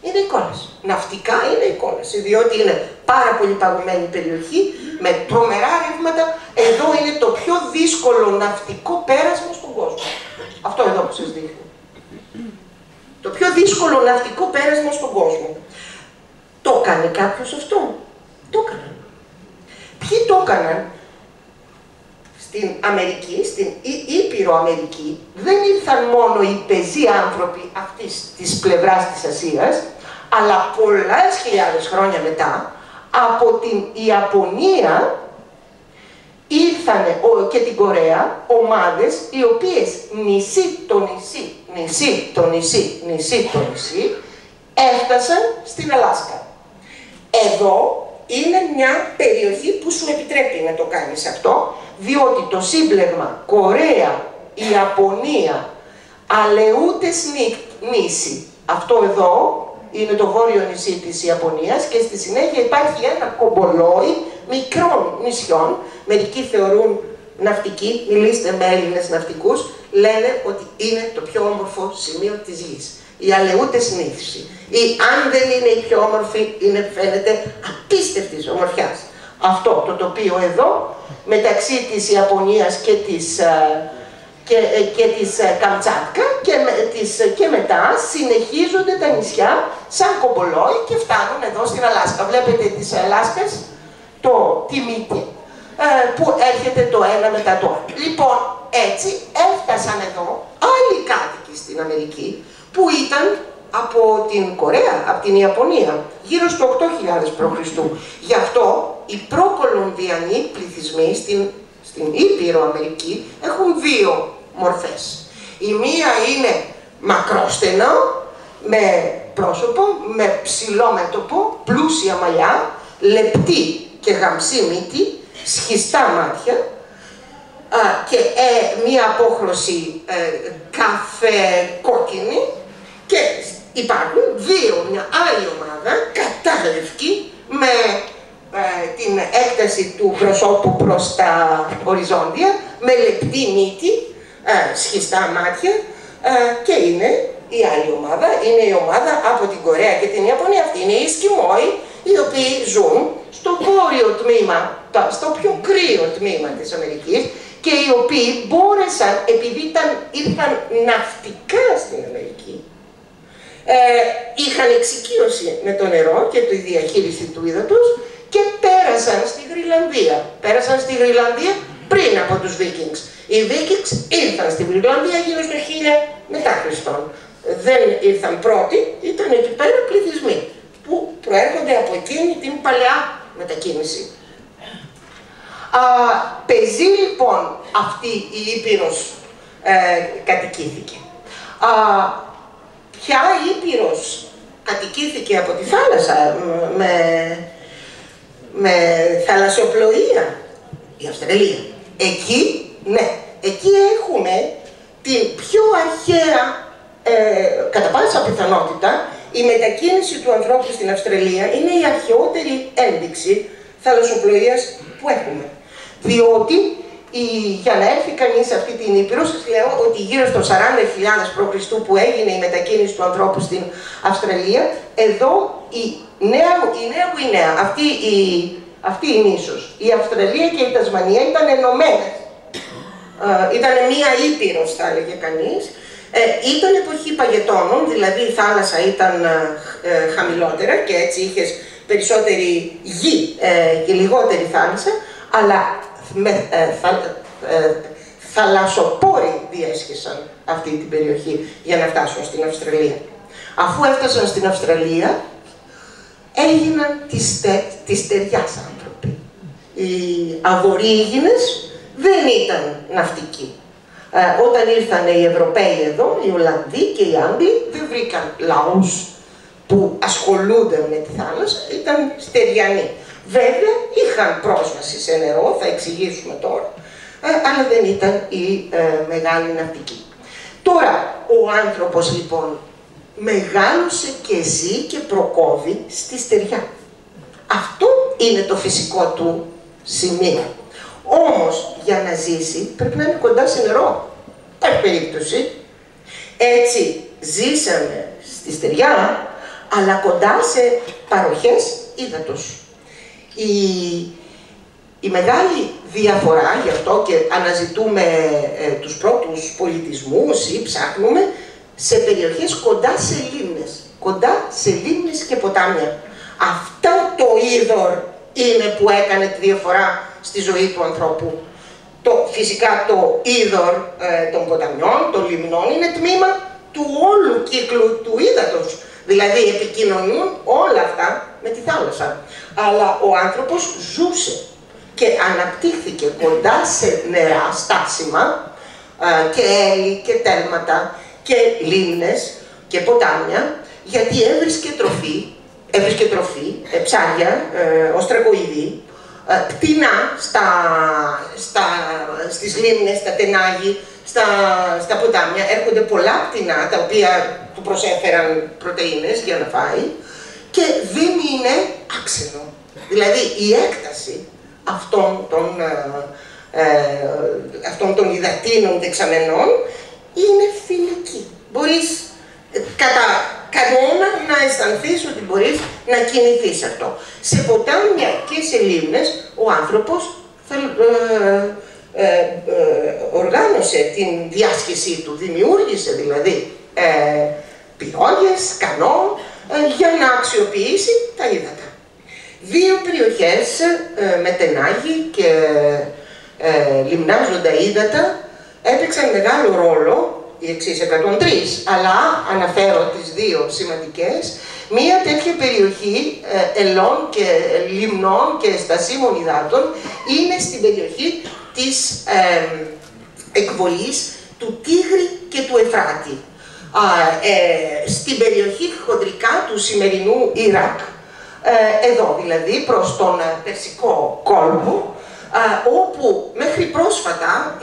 Speaker 2: Είναι η κόλαση. Ναυτικά είναι η κόλαση, διότι είναι πάρα πολύ παγωμένη περιοχή, με τρομερά ρεύματα. Εδώ είναι το πιο δύσκολο ναυτικό πέρασμα στον κόσμο. Αυτό εδώ που σας δείχνω. Το πιο δύσκολο ναυτικό πέρασμα στον κόσμο. Το έκανε κάποιος αυτό? Το έκαναν. Ποιοι το έκαναν? Στην Αμερική, στην Ήπειρο Αμερική, δεν ήρθαν μόνο οι πεζοί άνθρωποι αυτής της πλευράς της Ασίας, αλλά πολλές χιλιάδες χρόνια μετά, από την Ιαπωνία ήρθανε και την Κορέα ομάδες οι οποίες νησί το νησί έφτασαν στην Αλάσκα. Εδώ είναι μια περιοχή που σου επιτρέπει να το κάνεις αυτό, διότι το σύμπλεγμα Κορέα, Ιαπωνία, Αλεούτες νήσι, αυτό εδώ είναι το βόρειο νησί της Ιαπωνίας και στη συνέχεια υπάρχει ένα κομπολόι μικρών νησιών, μερικοί θεωρούν ναυτικοί, μιλήστε με Έλληνες ναυτικούς, λένε ότι είναι το πιο όμορφο σημείο της γης. Οι Αλεούτες νήσι. Ή αν δεν είναι η πιο όμορφη, φαίνεται απίστευτης ομορφιάς. Αυτό το τοπίο εδώ, μεταξύ της Ιαπωνίας και της Καμτσάτκα και μετά συνεχίζονται τα νησιά σαν κομπολόι και φτάνουν εδώ στην Αλάσκα. Βλέπετε της Αλάσκας τη μύτη που έρχεται το ένα μετά το άλλο. Λοιπόν, έτσι έφτασαν εδώ άλλοι κάτοικοι στην Αμερική που ήταν από την Κορέα, από την Ιαπωνία, γύρω στο 8.000 π.Χ. Γι' αυτό οι προκολομβιανοί πληθυσμοί στην Ήπειρο Αμερική έχουν δύο μορφές. Η μία είναι μακρόστενα, με πρόσωπο, με ψηλό μέτωπο, πλούσια μαλλιά, λεπτή και γαμψή μύτη, σχιστά μάτια και μία απόχρωση καφέ κόκκινη, και υπάρχουν μια άλλη ομάδα κατάλευκη με την έκταση του προσώπου προς τα οριζόντια, με λεπτή μύτη, σχιστά μάτια, και είναι η άλλη ομάδα, είναι η ομάδα από την Κορέα και την Ιαπωνία. Αυτή είναι οι Εσκιμόοι, οι οποίοι ζουν στο βόρειο τμήμα, στο πιο κρύο τμήμα της Αμερικής, και οι οποίοι μπόρεσαν, επειδή ήρθαν ναυτικά στην Αμερική, είχαν εξοικείωση με το νερό και τη διαχείριση του ύδατος και πέρασαν στη Γροιλανδία. Πέρασαν στη Γροιλανδία πριν από τους Βίκινγκς. Οι Βίκινγκς ήρθαν στη Γροιλανδία γύρω στο 1000 μετά Χριστόν. Δεν ήρθαν πρώτοι, ήταν εκεί πέρα πληθυσμοί που προέρχονται από εκείνη την παλαιά μετακίνηση. Πεζή λοιπόν αυτή η Ήπειρος κατοικήθηκε. Ποια Ήπειρος κατοικήθηκε από τη θάλασσα με θαλασσοπλοεία? Η Αυστραλία. Εκεί, ναι, εκεί έχουμε την πιο αρχαία, κατά πάσα πιθανότητα, η μετακίνηση του ανθρώπου στην Αυστραλία είναι η αρχαιότερη ένδειξη θαλασσοπλοείας που έχουμε. Διότι για να έρθει κανείς σε αυτή την Ήπειρο, σας λέω ότι γύρω στο 40.000 π.Χ. που έγινε η μετακίνηση του ανθρώπου στην Αυστραλία, εδώ η Νέα Γουινέα, αυτή η νήσος, η Αυστραλία και η Τασμανία ήταν ενωμένες. Ήταν μία Ήπειρος, θα έλεγε κανείς. Ήταν εποχή παγετώνων, δηλαδή η θάλασσα ήταν χαμηλότερα και έτσι είχες περισσότερη γη και λιγότερη θάλασσα, αλλά θαλασσοπόροι διέσχισαν αυτή την περιοχή για να φτάσουν στην Αυστραλία. Αφού έφτασαν στην Αυστραλία, έγιναν της στεριάς άνθρωποι. Οι Αβορίγινες δεν ήταν ναυτικοί. Όταν ήρθαν οι Ευρωπαίοι εδώ, οι Ολλανδοί και οι Άγγλοι, δεν βρήκαν λαούς που ασχολούνταν με τη θάλασσα ήταν στεριανοί. Βέβαια είχαν πρόσβαση σε νερό, θα εξηγήσουμε τώρα, αλλά δεν ήταν η μεγάλη ναυτική. Τώρα ο άνθρωπος λοιπόν μεγάλωσε και ζει και προκόβει στη στεριά. Αυτό είναι το φυσικό του σημείο. Όμως για να ζήσει πρέπει να είναι κοντά σε νερό. Υπάρχει περίπτωση. Έτσι ζήσαμε στη στεριά, αλλά κοντά σε παροχές ύδατος. Η μεγάλη διαφορά, γι' αυτό και αναζητούμε τους πρώτους πολιτισμούς ή ψάχνουμε σε περιοχές κοντά σε λίμνες. Κοντά σε λίμνες και ποτάμια. Αυτό το είδωρ είναι που έκανε τη διαφορά στη ζωή του ανθρώπου. Φυσικά το είδωρ των ποταμιών, των λιμνών, είναι τμήμα του όλου κύκλου του ύδατος. Δηλαδή επικοινωνούν όλα αυτά με τη θάλασσα. Αλλά ο άνθρωπος ζούσε και αναπτύχθηκε κοντά σε νερά στάσιμα και έλλη και τέλματα και λίμνες και ποτάμια, γιατί έβρισκε τροφή, ψάρια, οστρακοειδή, πτηνά στις λίμνες, στα τενάγη, στα ποτάμια. Έρχονται πολλά πτηνά τα οποία του προσέφεραν πρωτεΐνες για να φάει και δεν είναι άξενο. Δηλαδή η έκταση αυτών των υδατίνων δεξαμενών είναι φιλική. Μπορείς κατά κανόνα να αισθανθείς ότι μπορείς να κινηθείς αυτό. Σε ποτάμια και σε λίμνες ο άνθρωπος οργάνωσε την διάσχεσή του, δημιούργησε δηλαδή πηγόγες, κανό, για να αξιοποιήσει τα ύδατα. Δύο περιοχές με τενάγη και λιμνάζοντα ύδατα έπαιξαν μεγάλο ρόλο, οι εξής 103, αλλά αναφέρω τις δύο σημαντικές. Μία τέτοια περιοχή ελών και λιμνών και στασίμων υδάτων είναι στην περιοχή της εκβολής του Τίγρη και του Εφράτη. Στην περιοχή χοντρικά του σημερινού Ιράκ, εδώ δηλαδή προς τον Περσικό κόλπο, όπου μέχρι πρόσφατα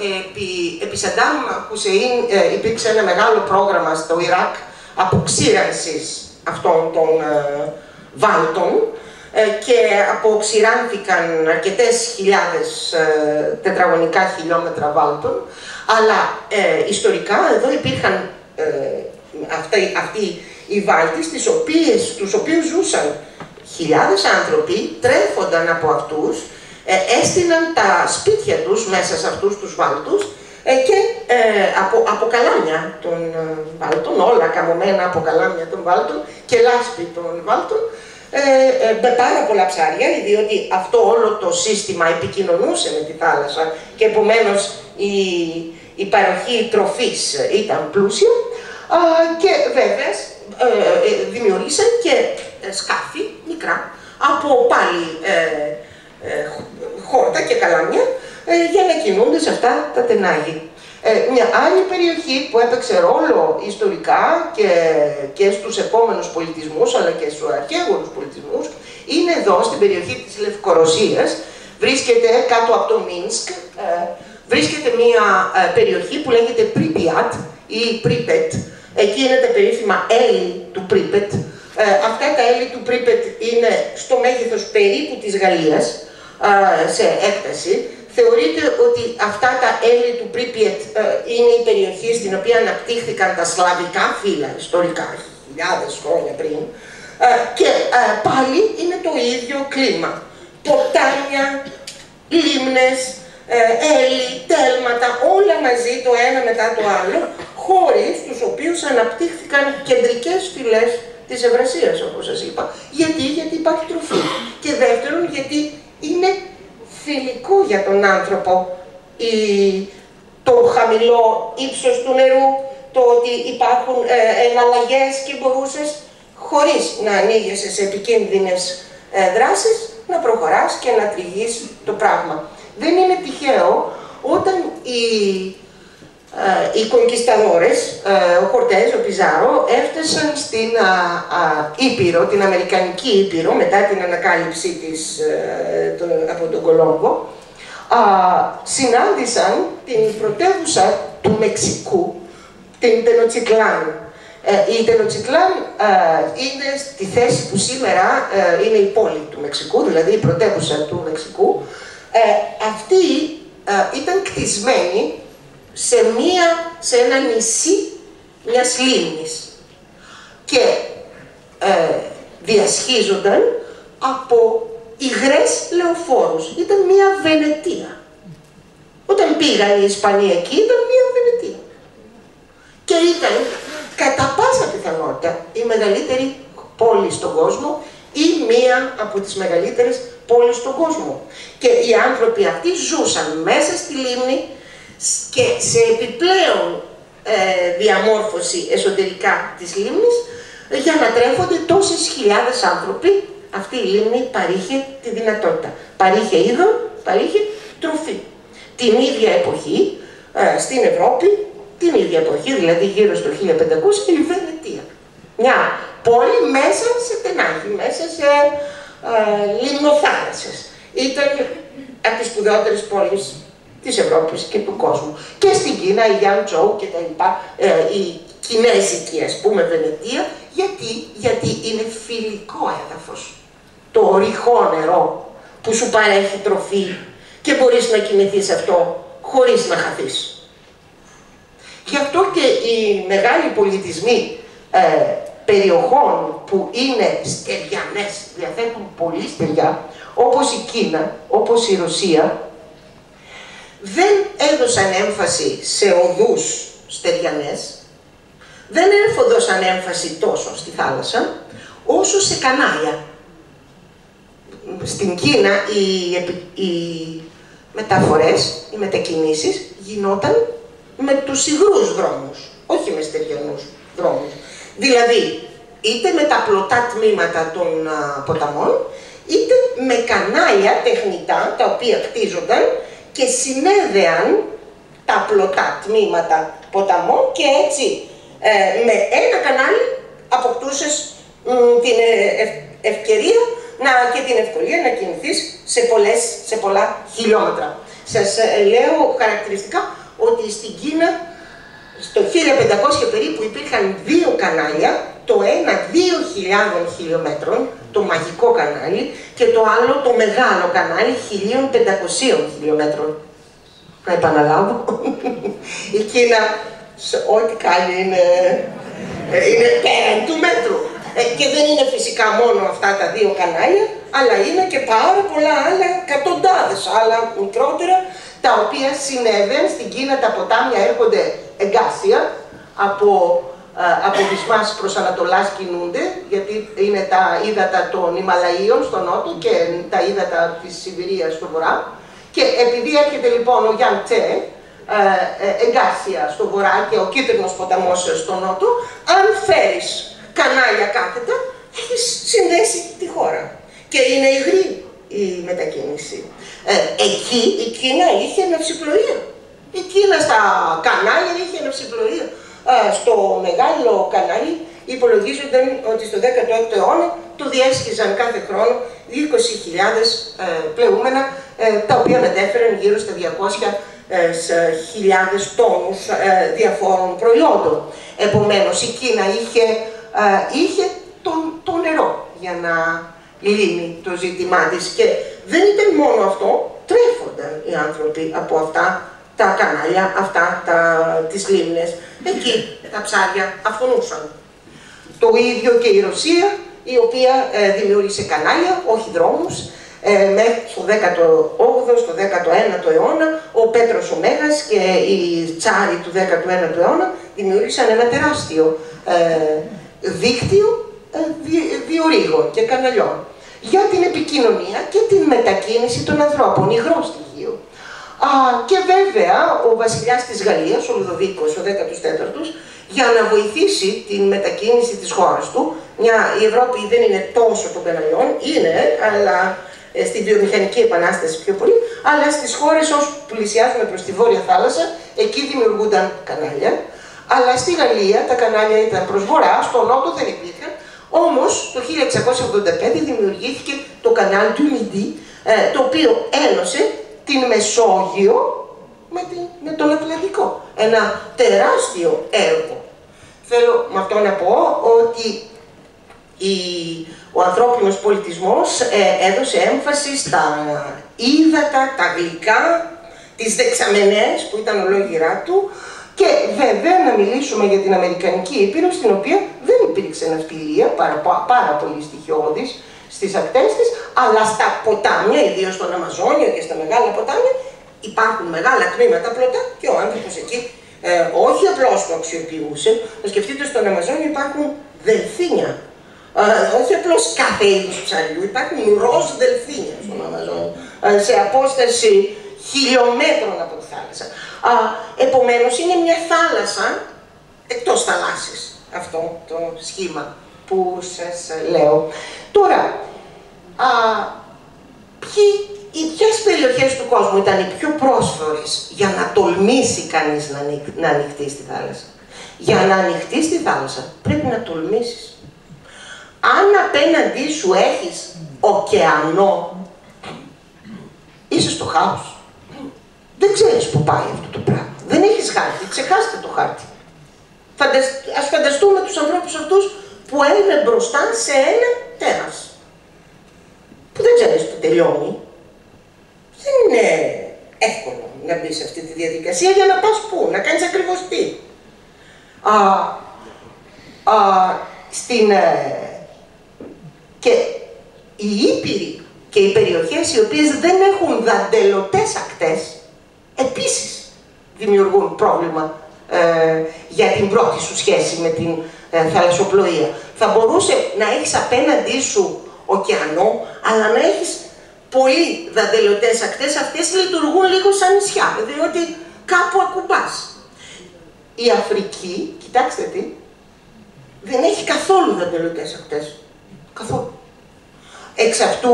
Speaker 2: επί Σαντάμ Χουσεΐν υπήρξε ένα μεγάλο πρόγραμμα στο Ιράκ αποξήρανσης αυτών των βάλτων και αποξηράνθηκαν αρκετές χιλιάδες τετραγωνικά χιλιόμετρα βάλτων, αλλά ιστορικά εδώ υπήρχαν αυτοί οι βάλτες, τους οποίους ζούσαν χιλιάδες άνθρωποι, τρέφονταν από αυτούς, έστειναν τα σπίτια τους μέσα σε αυτούς τους βάλτους και από καλάμια των βάλτων, όλα καμωμένα από καλάμια των βάλτων και λάσπη των βάλτων, με πάρα πολλά ψάρια, διότι αυτό όλο το σύστημα επικοινωνούσε με τη θάλασσα και επομένως η παροχή τροφής ήταν πλούσια, και βέβαια δημιουργήσαν και σκάφη μικρά από πάλι χόρτα και καλάμια για να κινούνται σε αυτά τα τενάγη. Μια άλλη περιοχή που έπαιξε ρόλο ιστορικά και στους επόμενους πολιτισμούς αλλά και στους αρχαίγονους πολιτισμούς είναι εδώ στην περιοχή της Λευκορωσίας. Βρίσκεται κάτω από το Μίνσκ, βρίσκεται μια περιοχή που λέγεται Πριπιάτ ή Πρίπετ. Εκεί είναι τα περίφημα έλλη του Πρίπετ. Αυτά τα έλλη του Πρίπετ είναι στο μέγεθος περίπου της Γαλλίας σε έκταση. Θεωρείται ότι αυτά τα έλλη του Πρίπετ είναι η περιοχή στην οποία αναπτύχθηκαν τα σλαβικά φύλλα ιστορικά, χιλιάδες χρόνια πριν, και πάλι είναι το ίδιο κλίμα. Ποτάμια, λίμνες, έλλη, τέλματα, όλα μαζί το ένα μετά το άλλο, χώροι στους οποίους αναπτύχθηκαν κεντρικές φυλές της Ευρασίας, όπως σας είπα. Γιατί υπάρχει τροφή. Και δεύτερον, γιατί είναι φιλικό για τον άνθρωπο το χαμηλό ύψος του νερού, το ότι υπάρχουν εναλλαγές και μπορούσες χωρίς να ανοίγεσαι σε επικίνδυνες δράσεις να προχωράς και να τριγείς το πράγμα. Δεν είναι τυχαίο όταν οι κονκισταδόρες, ο Χορτέζ, ο Πιζάρο, έφτασαν στην Ήπειρο, την Αμερικανική Ήπειρο, μετά την ανακάλυψή της από τον Κολόμπο, συνάντησαν την πρωτεύουσα του Μεξικού, την Τενοτσιτλάν. Η Τενοτσιτλάν είναι στη θέση που σήμερα είναι η πόλη του Μεξικού, δηλαδή η πρωτεύουσα του Μεξικού. Αυτή ήταν κτισμένη σε ένα νησί μιας λίμνης και διασχίζονταν από υγρές λεωφόρους. Ήταν μια Βενετία. Όταν πήγαν οι Ισπανοί εκεί ήταν μια Βενετία. Και ήταν κατά πάσα πιθανότητα η μεγαλύτερη πόλη στον κόσμο ή μία από τις μεγαλύτερες πόλεις στον κόσμο. Και οι άνθρωποι αυτοί ζούσαν μέσα στη λίμνη και σε επιπλέον διαμόρφωση εσωτερικά της λίμνης για να τρέφονται τόσες χιλιάδες άνθρωποι. Αυτή η λίμνη παρήχε τη δυνατότητα. Παρήχε είδωρ, παρήχε τροφή. Την ίδια εποχή στην Ευρώπη, την ίδια εποχή, δηλαδή γύρω στο 1500, η Βενετία. Μια πόλη μέσα σε τενάχη, μέσα σε λιμνοθάλασσες. Ήταν από τις σπουδαιότερες πόλεις της Ευρώπης και του κόσμου. Και στην Κίνα, η Γιάντσοου και τα λοιπά, η κινέζικη, ας πούμε, Βενετία, γιατί είναι φιλικό έδαφος. Το ορυχό νερό που σου παρέχει τροφή και μπορείς να κινηθείς αυτό χωρίς να χαθείς. Γι' αυτό και οι μεγάλοι πολιτισμοί περιοχών που είναι στεριανές, διαθέτουν πολύ στεριά, όπως η Κίνα, όπως η Ρωσία, δεν έδωσαν έμφαση σε οδούς στεριανές, δεν έδωσαν έμφαση τόσο στη θάλασσα, όσο σε κανάλια. Στην Κίνα οι μεταφορές, οι μετακινήσεις γινόταν με τους υγρούς δρόμους, όχι με στεριανούς δρόμους. Δηλαδή, είτε με τα πλωτά τμήματα των ποταμών, είτε με κανάλια τεχνητά, τα οποία κτίζονταν και συνέδεαν τα πλωτά τμήματα ποταμών και έτσι με ένα κανάλι αποκτούσες την ευκαιρία και την ευκολία να κινηθείς σε πολλά χιλιόμετρα. Σας λέω χαρακτηριστικά ότι στην Κίνα στο 1500 περίπου υπήρχαν δύο κανάλια, το ένα 2.000 χιλιόμετρων, το μαγικό κανάλι, και το άλλο το μεγάλο κανάλι 1.500 χιλιόμετρων. Να επαναλάβω, η Κίνα ό,τι κάνει είναι πέραν του μέτρου. Και δεν είναι φυσικά μόνο αυτά τα δύο κανάλια, αλλά είναι και πάρα πολλά άλλα, εκατοντάδες άλλα μικρότερα, τα οποία συνέβαιναν στην Κίνα. Τα ποτάμια έρχονται εγκάσια, από Βυσμάς προς Ανατολάς κινούνται, γιατί είναι τα ύδατα των Ιμαλαίων στο νότο και τα ύδατα της Σιβηρίας στο βορρά. Και επειδή έρχεται λοιπόν ο Γιάνγτσε εγκάσια στο βορρά και ο Κίτρινος ποταμός στο νότο, αν φέρεις κανάλια κάθετα, έχεις συνδέσει τη χώρα. Και είναι υγρή η μετακίνηση. Εκεί η Κίνα είχε ναυσιπλοεία. Η Κίνα στα κανάλια είχε ναυσιπλοεία. Στο μεγάλο κανάλι υπολογίζονταν ότι στο 16ο αιώνα το διέσχιζαν κάθε χρόνο 20.000 πλεούμενα, τα οποία μετέφεραν γύρω στα 200.000 τόνους διαφόρων προϊόντων. Επομένως η Κίνα είχε το νερό για να λύνει το ζήτημά της. Και δεν ήταν μόνο αυτό, τρέφονταν οι άνθρωποι από αυτά τα κανάλια, τις λίμνες. Εκεί τα ψάρια αυθονούσαν. Το ίδιο και η Ρωσία, η οποία δημιούργησε κανάλια, όχι δρόμους, μέχρι στο 18ο, στο 19ο αιώνα, ο Πέτρος ο Μέγας και οι τσάροι του 19ου αιώνα δημιούργησαν ένα τεράστιο δίκτυο διορύγων και καναλιών για την επικοινωνία και την μετακίνηση των ανθρώπων, υγρό στοιχείο. Και βέβαια ο βασιλιάς της Γαλλίας, ο Λουδοβίκος, ο 14ος, για να βοηθήσει την μετακίνηση της χώρας του, η Ευρώπη δεν είναι τόσο των καναλιών, είναι, αλλά στη βιομηχανική επανάσταση πιο πολύ, αλλά στις χώρες όσο πλησιάζουμε προς τη Βόρεια Θάλασσα, εκεί δημιουργούνταν κανάλια. Αλλά στη Γαλλία τα κανάλια ήταν προς βορρά, στο νότο δεν υπήρχαν. Όμως το 1685 δημιουργήθηκε το κανάλι του Μιντί, το οποίο ένωσε την Μεσόγειο με τον Ατλαντικό. Ένα τεράστιο έργο. Θέλω με αυτό να πω ότι ο ανθρώπινος πολιτισμός έδωσε έμφαση στα ύδατα, τα γλυκά, τις δεξαμενές που ήταν ολόγυρά του και βέβαια να μιλήσουμε για την Αμερικανική Ήπειρο, στην οποία δεν υπήρξε ναυτιλία, πάρα πολύ στοιχειώδης στις ακτές της, αλλά στα ποτάμια, ιδίως στον Αμαζόνιο και στα μεγάλα ποτάμια, υπάρχουν μεγάλα τμήματα πλωτά και ο άνθρωπος εκεί όχι απλώς το αξιοποιούσε. Να σκεφτείτε, στον Αμαζόνιο υπάρχουν δελφίνια. Όχι απλώς κάθε είδους ψαριού, υπάρχουν ροζ δελφίνια στον Αμαζόνιο, σε απόσταση χιλιόμετρων από τη θάλασσα. Επομένως είναι μια θάλασσα εκτός θαλάσσης αυτό το σχήμα που σας λέω. Τώρα, ποιες περιοχές του κόσμου ήταν οι πιο πρόσφορες για να τολμήσει κανείς να ανοιχτεί στη θάλασσα? Για να ανοιχτεί στη θάλασσα πρέπει να τολμήσεις. Αν απέναντί σου έχεις ωκεανό, είσαι στο χάος. Δεν ξέρεις που πάει αυτό το πράγμα. Δεν έχεις χάρτη, ξεχάστε το χάρτη. Ας φανταστούμε τους ανθρώπους αυτούς που είναι μπροστά σε ένα τέρας, που δεν ξέρεις που τελειώνει. Δεν είναι εύκολο να μπεις σε αυτή τη διαδικασία για να πας πού, να κάνεις ακριβώς τι. Και οι ήπειροι και οι περιοχές οι οποίες δεν έχουν δαντελωτές ακτές επίσης δημιουργούν πρόβλημα για την πρώτη σου σχέση με την θαλασσοπλοεία. Θα μπορούσε να έχεις απέναντί σου ωκεανό, αλλά να έχεις πολύ δαντελωτές ακτές, αυτές λειτουργούν λίγο σαν νησιά, διότι κάπου ακουμπάς. Η Αφρική, κοιτάξτε τι, δεν έχει καθόλου δαντελωτές ακτές. Καθόλου. Εξ αυτού,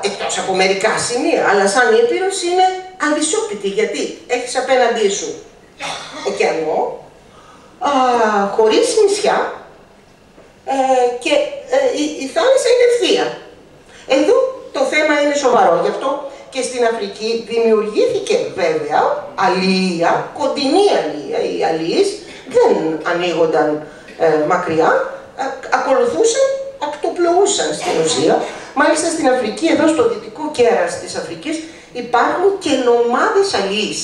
Speaker 2: εκτός από μερικά σημεία, αλλά σαν ήπειρος είναι αδυσόπιτη, γιατί έχεις απέναντί σου ωκεανό, χωρίς νησιά και η θάλασσα είναι ευθεία. Εδώ το θέμα είναι σοβαρό, γι' αυτό και στην Αφρική δημιουργήθηκε βέβαια αλία, κοντινή αλία. Οι αλίες δεν ανοίγονταν μακριά, ακολουθούσαν, ακτοπλοούσαν στην ουσία. Μάλιστα στην Αφρική, εδώ στο δυτικό κέρας της Αφρικής, υπάρχουν και νομάδες αλίες.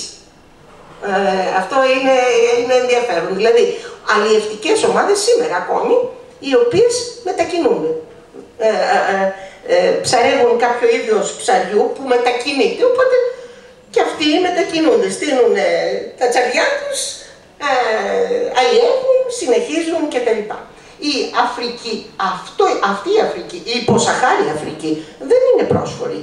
Speaker 2: Αυτό είναι ενδιαφέρον. Δηλαδή, αλλιευτικές ομάδες σήμερα ακόμη, οι οποίες μετακινούνται. Ψαρεύουν κάποιο είδος ψαριού που μετακινείται, οπότε και αυτοί μετακινούνται, στείλουν τα τσαριά τους, αλλιεύουν, συνεχίζουν κτλ. Η Αφρική, αυτή η Αφρική, η υποσαχάρη Αφρική, δεν είναι πρόσφορη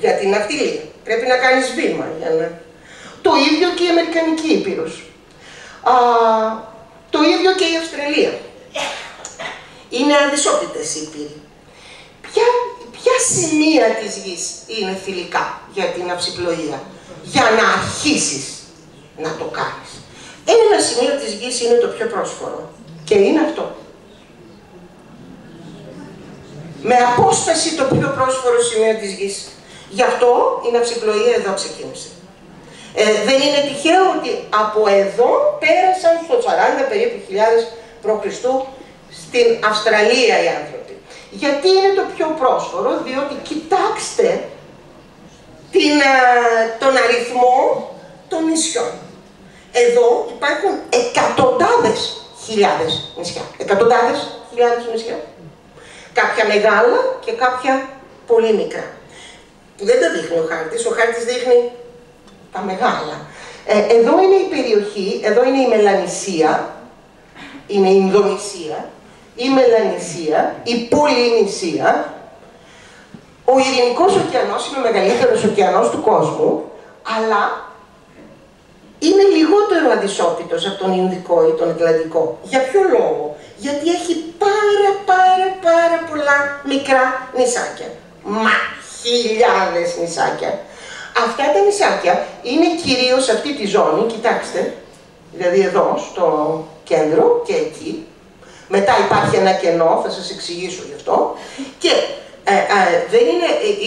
Speaker 2: για την ναυτιλία. Πρέπει να κάνεις βήμα για να... Το ίδιο και η Αμερικανική Ήπειρος. Το ίδιο και η Αυστραλία. Είναι αδυσόπιτες ήπειροι. Ποια σημεία της γης είναι φιλικά για την αυσιπλοεία, για να αρχίσεις να το κάνεις? Ένα σημείο της γης είναι το πιο πρόσφορο και είναι αυτό. Με απόσταση το πιο πρόσφορο σημείο της γης. Γι' αυτό η ναυσιπλοεία εδώ ξεκίνησε. Δεν είναι τυχαίο ότι από εδώ πέρασαν στο 40 περίπου χιλιάδες π.Χ. στην Αυστραλία οι άνθρωποι. Γιατί είναι το πιο πρόσφορο? Διότι κοιτάξτε τον αριθμό των νησιών. Εδώ υπάρχουν εκατοντάδες χιλιάδες νησιά. Εκατοντάδες χιλιάδες νησιά. Κάποια μεγάλα και κάποια πολύ μικρά. Δεν τα δείχνει ο χάρτης. Ο χάρτης δείχνει τα μεγάλα. Εδώ είναι η περιοχή, εδώ είναι η Μελανησία, είναι η Ινδονησία, η Μελανησία, η Πολυνησία. Ο Ειρηνικός ωκεανός είναι ο μεγαλύτερος ωκεανός του κόσμου, αλλά είναι λιγότερο αδυσόπιτος από τον Ινδικό ή τον Ατλαντικό. Για ποιο λόγο? Γιατί έχει πάρα πολλά μικρά νησάκια. Μα χιλιάδες νησάκια. Αυτά τα νησάκια είναι κυρίως αυτή τη ζώνη, κοιτάξτε, δηλαδή εδώ στο κέντρο και εκεί. Μετά υπάρχει ένα κενό, θα σας εξηγήσω γι' αυτό. Και δεν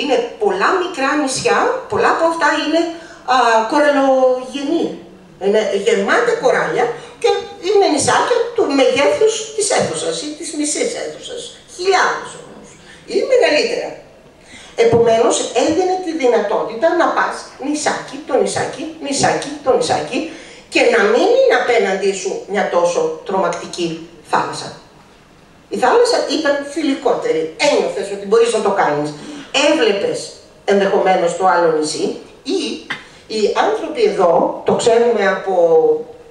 Speaker 2: είναι πολλά μικρά νησιά, πολλά από αυτά είναι κοραλογενή. Είναι γεμάτα κοράλια και είναι νησάκια του μεγέθους της αίθουσας ή της μισής αίθουσας. Χιλιάδες όμως, ή μεγαλύτερα. Επομένως, έδινε τη δυνατότητα να πας νησάκι, το νησάκι, νησάκι, το νησάκι και να μην είναι απέναντί σου μια τόσο τρομακτική θάλασσα. Η θάλασσα ήταν φιλικότερη, ένιωθες ότι μπορείς να το κάνεις. Έβλεπες ενδεχομένως το άλλο νησί ή οι άνθρωποι εδώ, το ξέρουμε από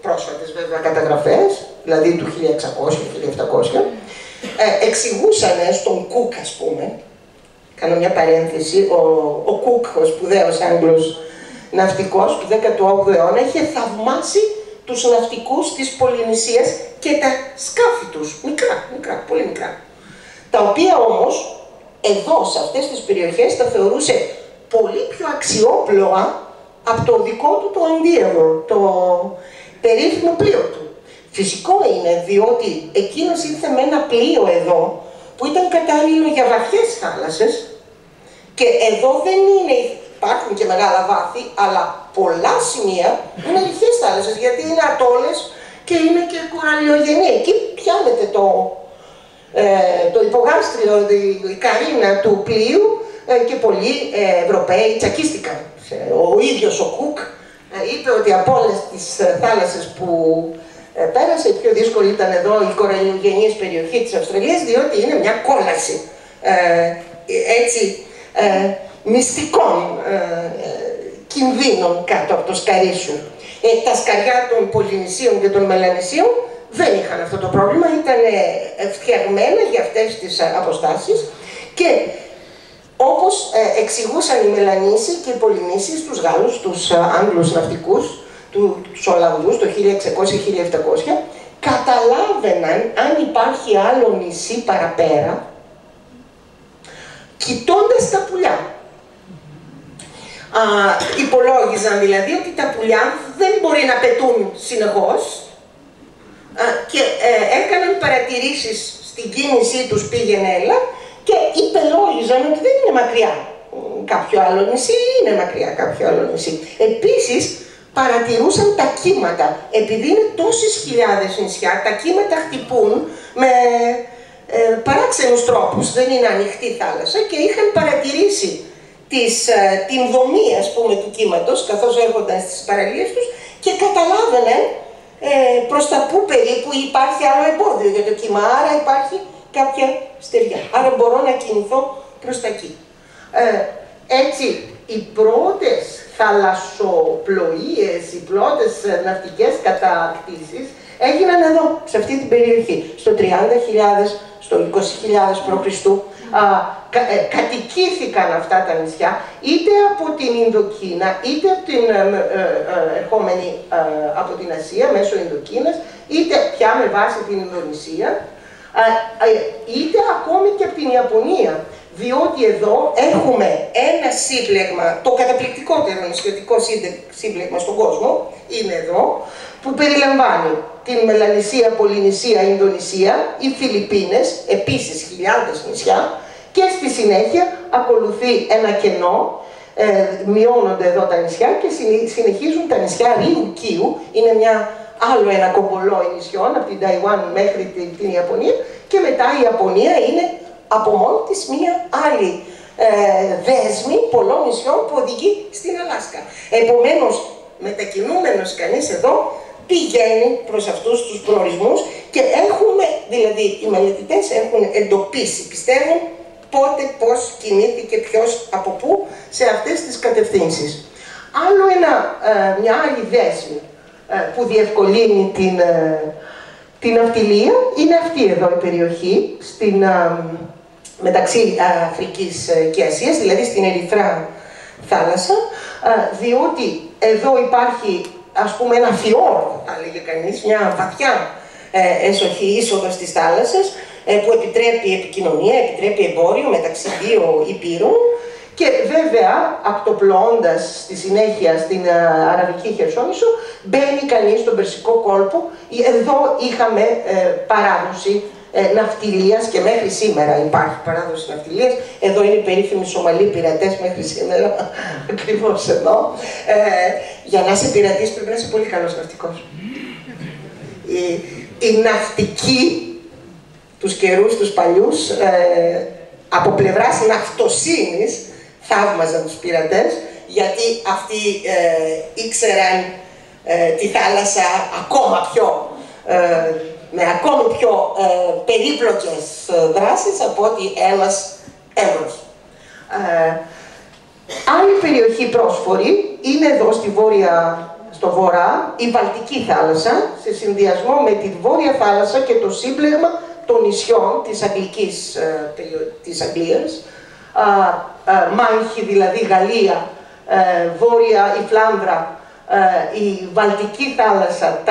Speaker 2: πρόσφατες βέβαια καταγραφές, δηλαδή του 1600-1700, εξηγούσαν στον Κουκ, ας πούμε, κάνω μια παρένθεση, ο Κουκ, ο σπουδαίος Άγγλος ναυτικός του 18ου αιώνα, είχε θαυμάσει τους ναυτικούς της Πολυνησίας και τα σκάφη τους, μικρά, πολύ μικρά. Τα οποία όμως, εδώ, σε αυτές τις περιοχές, τα θεωρούσε πολύ πιο αξιόπλοα από το δικό του το Endeavour, το περίφημο πλοίο του. Φυσικό είναι, διότι εκείνος ήρθε με ένα πλοίο εδώ, που ήταν κατάλληλο για βαθιές θάλασσες, και εδώ δεν είναι, υπάρχουν και μεγάλα βάθη, αλλά πολλά σημεία είναι ρηχές θάλασσες, γιατί είναι ατόλες και είναι και κοραλιογενή. Εκεί πιάνεται το υπογάστριο, η καρίνα του πλοίου και πολλοί Ευρωπαίοι τσακίστηκαν. Ο ίδιος ο Κουκ είπε ότι από όλες τις θάλασσες που πέρασε, η πιο δύσκολη ήταν εδώ η κοραλιογενής περιοχή της Αυστραλίας, διότι είναι μια κόλαση έτσι μυστικών κινδύνων κάτω από το σκαρί σου. Τα σκαριά των Πολυνησίων και των Μελανησίων δεν είχαν αυτό το πρόβλημα, ήταν φτιαγμένα για αυτές τις αποστάσεις και όπως εξηγούσαν οι Μελανήσοι και οι Πολυνήσοι στους Γάλλους, τους Άγγλους ναυτικούς, τους Ολλανδούς το 1600-1700, καταλάβαιναν αν υπάρχει άλλο νησί παραπέρα, κοιτώντας τα πουλιά. Υπολόγιζαν δηλαδή ότι τα πουλιά δεν μπορεί να πετούν συνεχώς και έκαναν παρατηρήσεις στην κίνησή τους πήγαινε έλα και υπελόγιζαν ότι δεν είναι μακριά κάποιο άλλο νησί, είναι μακριά κάποιο άλλο νησί. Επίσης, παρατηρούσαν τα κύματα. Επειδή είναι τόσες χιλιάδες νησιά, τα κύματα χτυπούν με παράξενους τρόπους, δεν είναι ανοιχτή θάλασσα και είχαν παρατηρήσει την δομή, ας πούμε, του κύματος, καθώς έρχονταν στις παραλίες τους και καταλάβαιναν προς τα πού περίπου υπάρχει άλλο εμπόδιο για το κύμα, άρα υπάρχει κάποια στεριά. Άρα μπορώ να κινηθώ προς τα εκεί. Έτσι, οι πρώτες θαλασσοπλοείες, οι πρώτες ναυτικές κατακτήσεις έγιναν εδώ, σε αυτή την περιοχή. Στο 30.000, στο 20.000 π.Χ. Κατοικήθηκαν αυτά τα νησιά, είτε από την Ινδοκίνα, είτε από την ερχόμενη από την Ασία, μέσω Ινδοκίνας, είτε πια με βάση την Ινδονησία, είτε ακόμη και από την Ιαπωνία. Διότι εδώ έχουμε ένα σύμπλεγμα, το καταπληκτικότερο νησιωτικό σύμπλεγμα στον κόσμο, είναι εδώ, που περιλαμβάνει την Μελανησία, Πολυνησία, Ινδονησία, οι Φιλιππίνες, επίσης χιλιάδες νησιά, και στη συνέχεια ακολουθεί ένα κενό, μειώνονται εδώ τα νησιά και συνεχίζουν τα νησιά Ριουκίου, είναι άλλο ένα κομπολόι νησιών από την Ταϊουάν μέχρι την Ιαπωνία, και μετά η Ιαπωνία είναι από μόνη της μία άλλη δέσμη πολλών νησιών που οδηγεί στην Αλάσκα. Επομένως, μετακινούμενος κανείς εδώ πηγαίνει προς αυτούς τους προορισμούς και έχουμε, δηλαδή οι μελετητές έχουν εντοπίσει, πιστεύουν, πότε, πώς κινήθηκε, ποιος, από πού, σε αυτές τις κατευθύνσεις. Άλλο μια άλλη δέσμη που διευκολύνει την ναυτιλία είναι αυτή εδώ η περιοχή, μεταξύ Αφρικής και Ασίας, δηλαδή στην Ερυθρά θάλασσα, διότι εδώ υπάρχει, ας πούμε, ένα φιόρδο, θα έλεγε κανείς, μια βαθιά έσοχη είσοδος της θάλασσας, που επιτρέπει επικοινωνία, επιτρέπει εμπόριο μεταξύ δύο υπήρων, Και βέβαια, ακτοπλώντας στη συνέχεια στην Αραβική Χερσόνησο, μπαίνει κανείς στον Περσικό κόλπο. Εδώ είχαμε παράδοση ναυτιλίας και μέχρι σήμερα υπάρχει παράδοση ναυτιλίας. Εδώ είναι οι περίφημοι Σομαλοί πειρατές μέχρι σήμερα, ακριβώς εδώ. Για να είσαι πειρατής πρέπει να είσαι πολύ καλός ναυτικός. Οι ναυτικοί τους καιρούς τους παλιούς, από πλευράς ναυτοσύνης, θαύμαζαν τους πειρατές, γιατί αυτοί ήξεραν τη θάλασσα ακόμα πιο, με ακόμη πιο περίπλοκες δράσεις από ότι ένας Εύρος. Άλλη περιοχή πρόσφορη είναι εδώ στο βορρά, η Βαλτική θάλασσα, σε συνδυασμό με τη Βόρεια θάλασσα και το σύμπλεγμα των νησιών της Αγγλίας, Μάνχη, δηλαδή Γαλλία, Βόρεια η Φλάνδρα, η Βαλτική θάλασσα,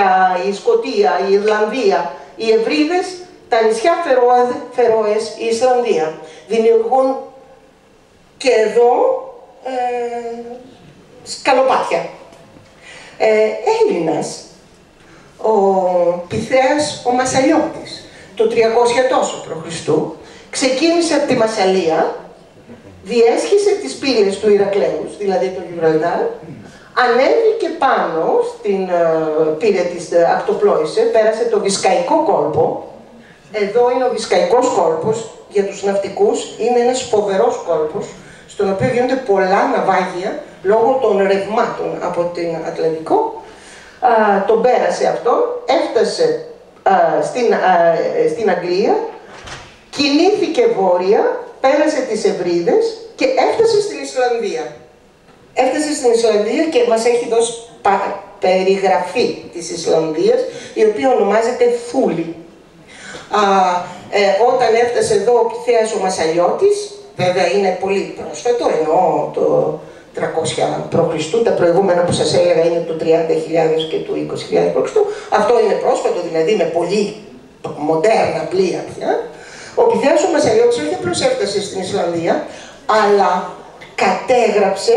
Speaker 2: η Σκωτία, η Ιρλανδία, οι Ευρύδες, τα νησιά Φερόες, η Ισλανδία. Δημιουργούν και εδώ σκαλοπάτια. Έλληνας, ο Πυθέας ο Μασσαλιώτης, το 300 τόσο π.Χ. ξεκίνησε από τη Μασσαλία, διέσχισε τις πύλες του Ηρακλέους, δηλαδή το Γιβραλτάρ, ανέβηκε πάνω στην πύλη της ακτοπλώησε, πέρασε το Βυσκαϊκό κόλπο. Εδώ είναι ο Βυσκαϊκός κόλπος, για τους ναυτικούς είναι ένας φοβερός κόλπος, στον οποίο γίνονται πολλά ναυάγια λόγω των ρευμάτων από την Ατλαντικό. Τον πέρασε αυτό, έφτασε στην Αγγλία, κινήθηκε βόρεια, πέρασε τις Ευρύδες και έφτασε στην Ισλανδία. Έφτασε στην Ισλανδία και μας έχει δώσει περιγραφή της Ισλανδίας, η οποία ονομάζεται Θούλη. Όταν έφτασε εδώ ο Πυθέας ο Μασσαλιώτης, βέβαια είναι πολύ πρόσφατο, εννοώ το 300 π.Χ., τα προηγούμενα που σας έλεγα είναι του 30.000 και του 20.000 π.Χ. Αυτό είναι πρόσφατο, δηλαδή με πολύ μοντέρνα πλοία πια. Ο Πυθέας ο Μασσαλιώτης όχι απλώς έφτασε στην Ισλανδία, αλλά κατέγραψε,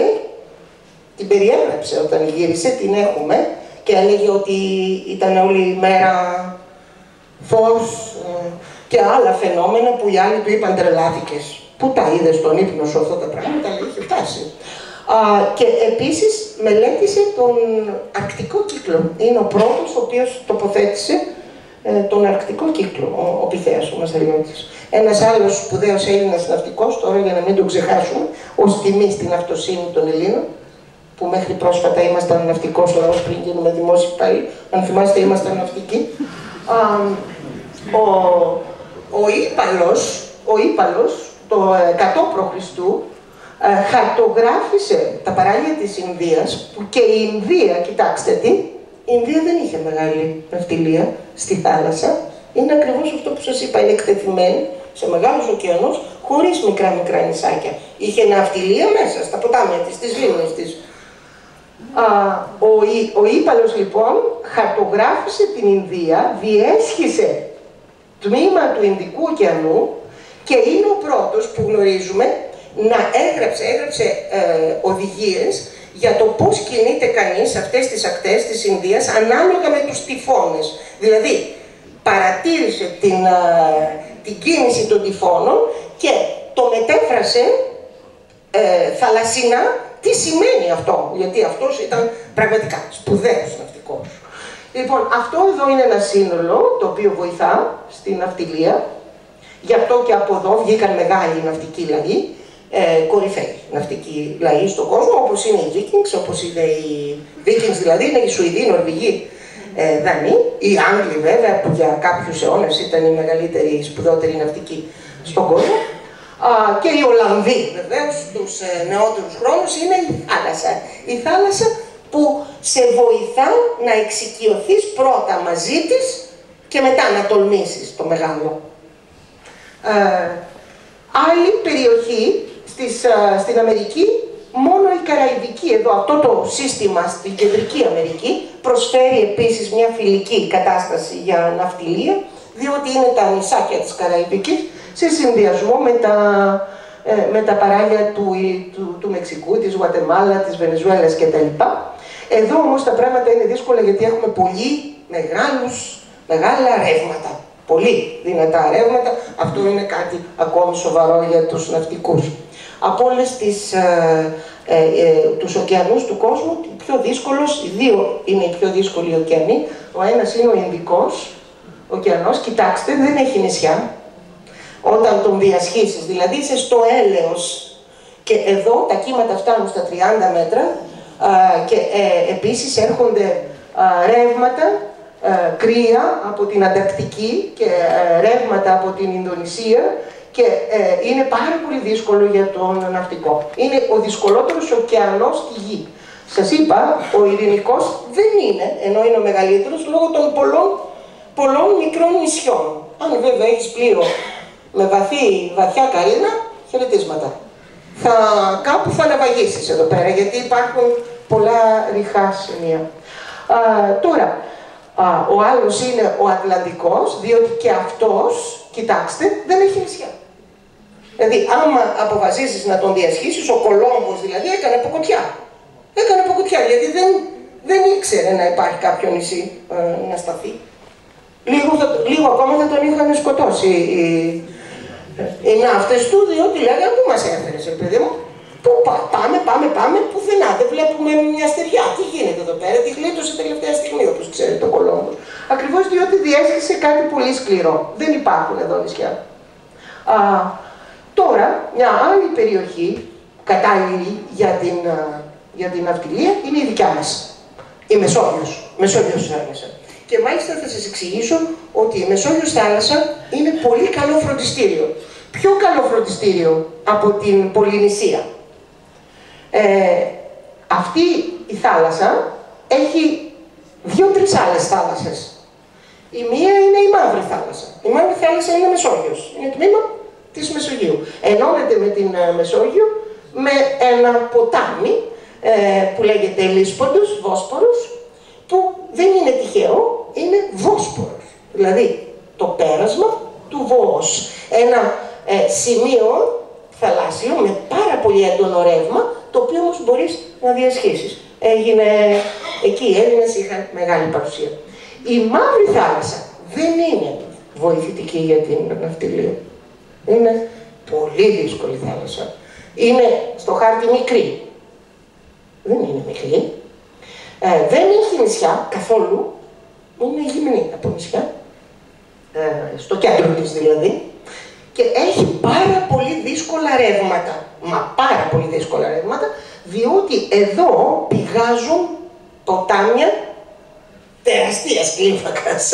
Speaker 2: την περιέγραψε όταν γύρισε, την έχουμε, και έλεγε ότι ήταν όλη η μέρα φως και άλλα φαινόμενα που οι άλλοι του είπαν τρελάθηκες. Πού τα είδες στον ύπνο σου αυτά τα πράγματα, λέει, είχε φτάσει. Και επίσης μελέτησε τον αρκτικό κύκλο. Είναι ο πρώτος ο οποίος τοποθέτησε τον αρκτικό κύκλο, ο Πυθέας ο Μασσαλιώτης. Ένας άλλος σπουδαίος Έλληνας ναυτικός, τώρα για να μην τον ξεχάσουμε, ως τιμή στην αυτοσύνη των Ελλήνων, που μέχρι πρόσφατα ήμασταν ναυτικός λαός πριν γίνουμε δημόσιοι υπάλληλοι, αν θυμάστε ήμασταν ναυτικοί. Ο Ήπαλος, το 100 π.Χ. Χαρτογράφησε τα παράλια της Ινδίας, που και η Ινδία, κοιτάξτε τι, η Ινδία δεν είχε μεγάλη ναυτιλία στη θάλασσα, είναι ακριβώς αυτό που σας είπα, είναι εκτεθειμένη σε μεγάλους ωκεανούς, χωρίς μικρά νησάκια. Είχε ναυτιλία μέσα στα ποτάμια της, στις λίμνες της. Ο Ήπαλος λοιπόν χαρτογράφησε την Ινδία, διέσχισε τμήμα του Ινδικού ωκεανού και είναι ο πρώτος που γνωρίζουμε να έγραψε οδηγίες για το πώς κινείται κανείς σε αυτές τις ακτές της Ινδίας ανάλογα με τους τυφώνες. Δηλαδή, παρατήρησε την κίνηση των τυφώνων και το μετέφρασε θαλασσινά τι σημαίνει αυτό, γιατί αυτός ήταν πραγματικά σπουδαίος ναυτικός. Λοιπόν, αυτό εδώ είναι ένα σύνολο το οποίο βοηθά στην ναυτιλία. Γι' αυτό και από εδώ βγήκαν μεγάλοι ναυτικοί λαοί, κορυφαίοι ναυτικοί λαοί στον κόσμο, όπως είναι οι Vikings, όπως είναι οι Vikings δηλαδή, είναι οι Σουηδοί, οι Νορβηγοί, Δανείοι, οι Άγγλοι βέβαια, που για κάποιους αιώνες ήταν οι μεγαλύτεροι, σπουδότεροι ναυτικοί στον κόσμο. Και οι Ολλανδοί βεβαίως, τους νεότερους χρόνους, είναι η θάλασσα. Η θάλασσα που σε βοηθά να εξοικειωθείς πρώτα μαζί της και μετά να τολμήσεις το μεγάλο. Άλλη περιοχή στην Αμερική, μόνο η Καραϊβική, εδώ αυτό το σύστημα στην Κεντρική Αμερική προσφέρει επίσης μια φιλική κατάσταση για ναυτιλία, διότι είναι τα νησάκια της Καραϊβικής σε συνδυασμό με τα με τα παράλια του Μεξικού, της Γουατεμάλα, της Βενεζουέλας κτλ. Εδώ όμως τα πράγματα είναι δύσκολα γιατί έχουμε πολύ μεγάλα ρεύματα. Πολύ δυνατά ρεύματα. Αυτό είναι κάτι ακόμη σοβαρό για τους ναυτικούς. Από όλες τους ωκεανούς του κόσμου, πιο δύσκολος, οι δύο είναι οι πιο δύσκολοι ωκεανοί. Ο ένας είναι ο Ινδικός ωκεανός. Κοιτάξτε, δεν έχει νησιά. Όταν τον διασχίσεις, δηλαδή είσαι στο έλεος και εδώ τα κύματα φτάνουν στα 30 μέτρα και επίσης έρχονται ρεύματα, κρύα από την Ανταρκτική και ρεύματα από την Ινδονησία και είναι πάρα πολύ δύσκολο για τον ναυτικό. Είναι ο δυσκολότερος ωκεανός στη γη. Σας είπα, ο Ειρηνικός δεν είναι, ενώ είναι ο μεγαλύτερος, λόγω των πολλών μικρών νησιών. Αν βέβαια έχεις πλοίο με βαθιά καρύνα, χαιρετίσματα. Κάπου θα ναυαγίσεις εδώ πέρα, γιατί υπάρχουν πολλά ρηχά σημεία. Τώρα, ο άλλος είναι ο Ατλαντικός, διότι και αυτός, κοιτάξτε, δεν έχει νησιά. Δηλαδή, άμα αποφασίσεις να τον διασχίσεις, ο Κολόμβος δηλαδή έκανε ποκοτιά. Έκανε ποκοτιά, γιατί δεν ήξερε να υπάρχει κάποιο νησί να σταθεί. Λίγο ακόμα θα τον είχαν σκοτώσει οι ναύτες του, διότι λέγανε πού μας έφερες, παιδί μου. Πού πάμε, πουθενά. Δεν βλέπουμε μια στεριά. Τι γίνεται εδώ πέρα, τη γλίτωσε τελευταία στιγμή, όπως ξέρετε ο Κολόμβος. Ακριβώς διότι διέσχισε κάτι πολύ σκληρό. Δεν υπάρχουν εδώ νησιά. Τώρα, μια άλλη περιοχή κατάλληλη για την ναυτιλία είναι η δικιά μας. Η Μεσόγειος θάλασσα. Και μάλιστα θα σας εξηγήσω ότι η Μεσόγειος θάλασσα είναι πολύ καλό φροντιστήριο. Πιο καλό φροντιστήριο από την Πολυνησία. Αυτή η θάλασσα έχει 2-3 άλλες θάλασσες. Η μία είναι η Μαύρη θάλασσα. Η Μαύρη θάλασσα είναι Μεσόγειος. Είναι τμήμα της Μεσογείου. Ενώνεται με την Μεσόγειο με ένα ποτάμι που λέγεται Λίσποντος, Βόσπορος, που δεν είναι τυχαίο, είναι Βόσπορος. Δηλαδή το πέρασμα του Βόος. Ένα σημείο θαλάσσιο με πάρα πολύ έντονο ρεύμα, το οποίο όμως μπορείς να διασχίσεις. Εκεί οι Έλληνες είχαν μεγάλη παρουσία. Η Μαύρη θάλασσα δεν είναι βοηθητική για την ναυτιλία. Είναι πολύ δύσκολη θάλασσα. Είναι στο χάρτη μικρή. Δεν είναι μικρή. Δεν έχει νησιά καθόλου. Είναι γυμνή από νησιά. Στο κέντρο της δηλαδή. Και έχει πάρα πολύ δύσκολα ρεύματα. Μα πάρα πολύ δύσκολα ρεύματα, διότι εδώ πηγάζουν ποτάμια τεραστίας κλίμακας.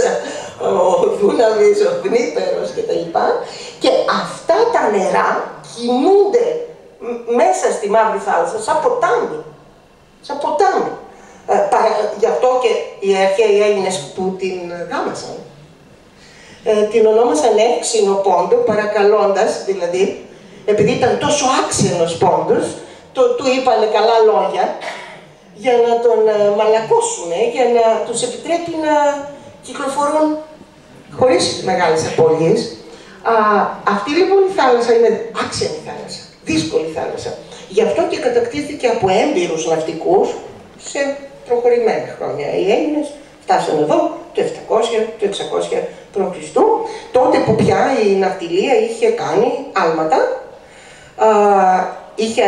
Speaker 2: Ο Δούναβης, ο Δνήπερος κτλ. Και αυτά τα νερά κινούνται μέσα στη Μαύρη θάλασσα σαν ποτάμι. Σαν ποτάμι. Γι' αυτό και οι αρχαίοι Έλληνες που την γάμασαν, την ονόμασαν εύξηνο πόντο, παρακαλώντας δηλαδή, επειδή ήταν τόσο άξενος πόντος, του είπανε καλά λόγια για να τον μαλακώσουν, για να τους επιτρέπει να κυκλοφορούν χωρίς μεγάλες απώλειες. Αυτή λοιπόν η θάλασσα είναι άξενη θάλασσα, δύσκολη θάλασσα. Γι' αυτό και κατακτήθηκε από έμπειρους ναυτικούς σε προχωρημένα χρόνια. Οι Έλληνες φτάσαν εδώ το 700, το 600 π.Χ. τότε που πια η ναυτιλία είχε κάνει άλματα, είχε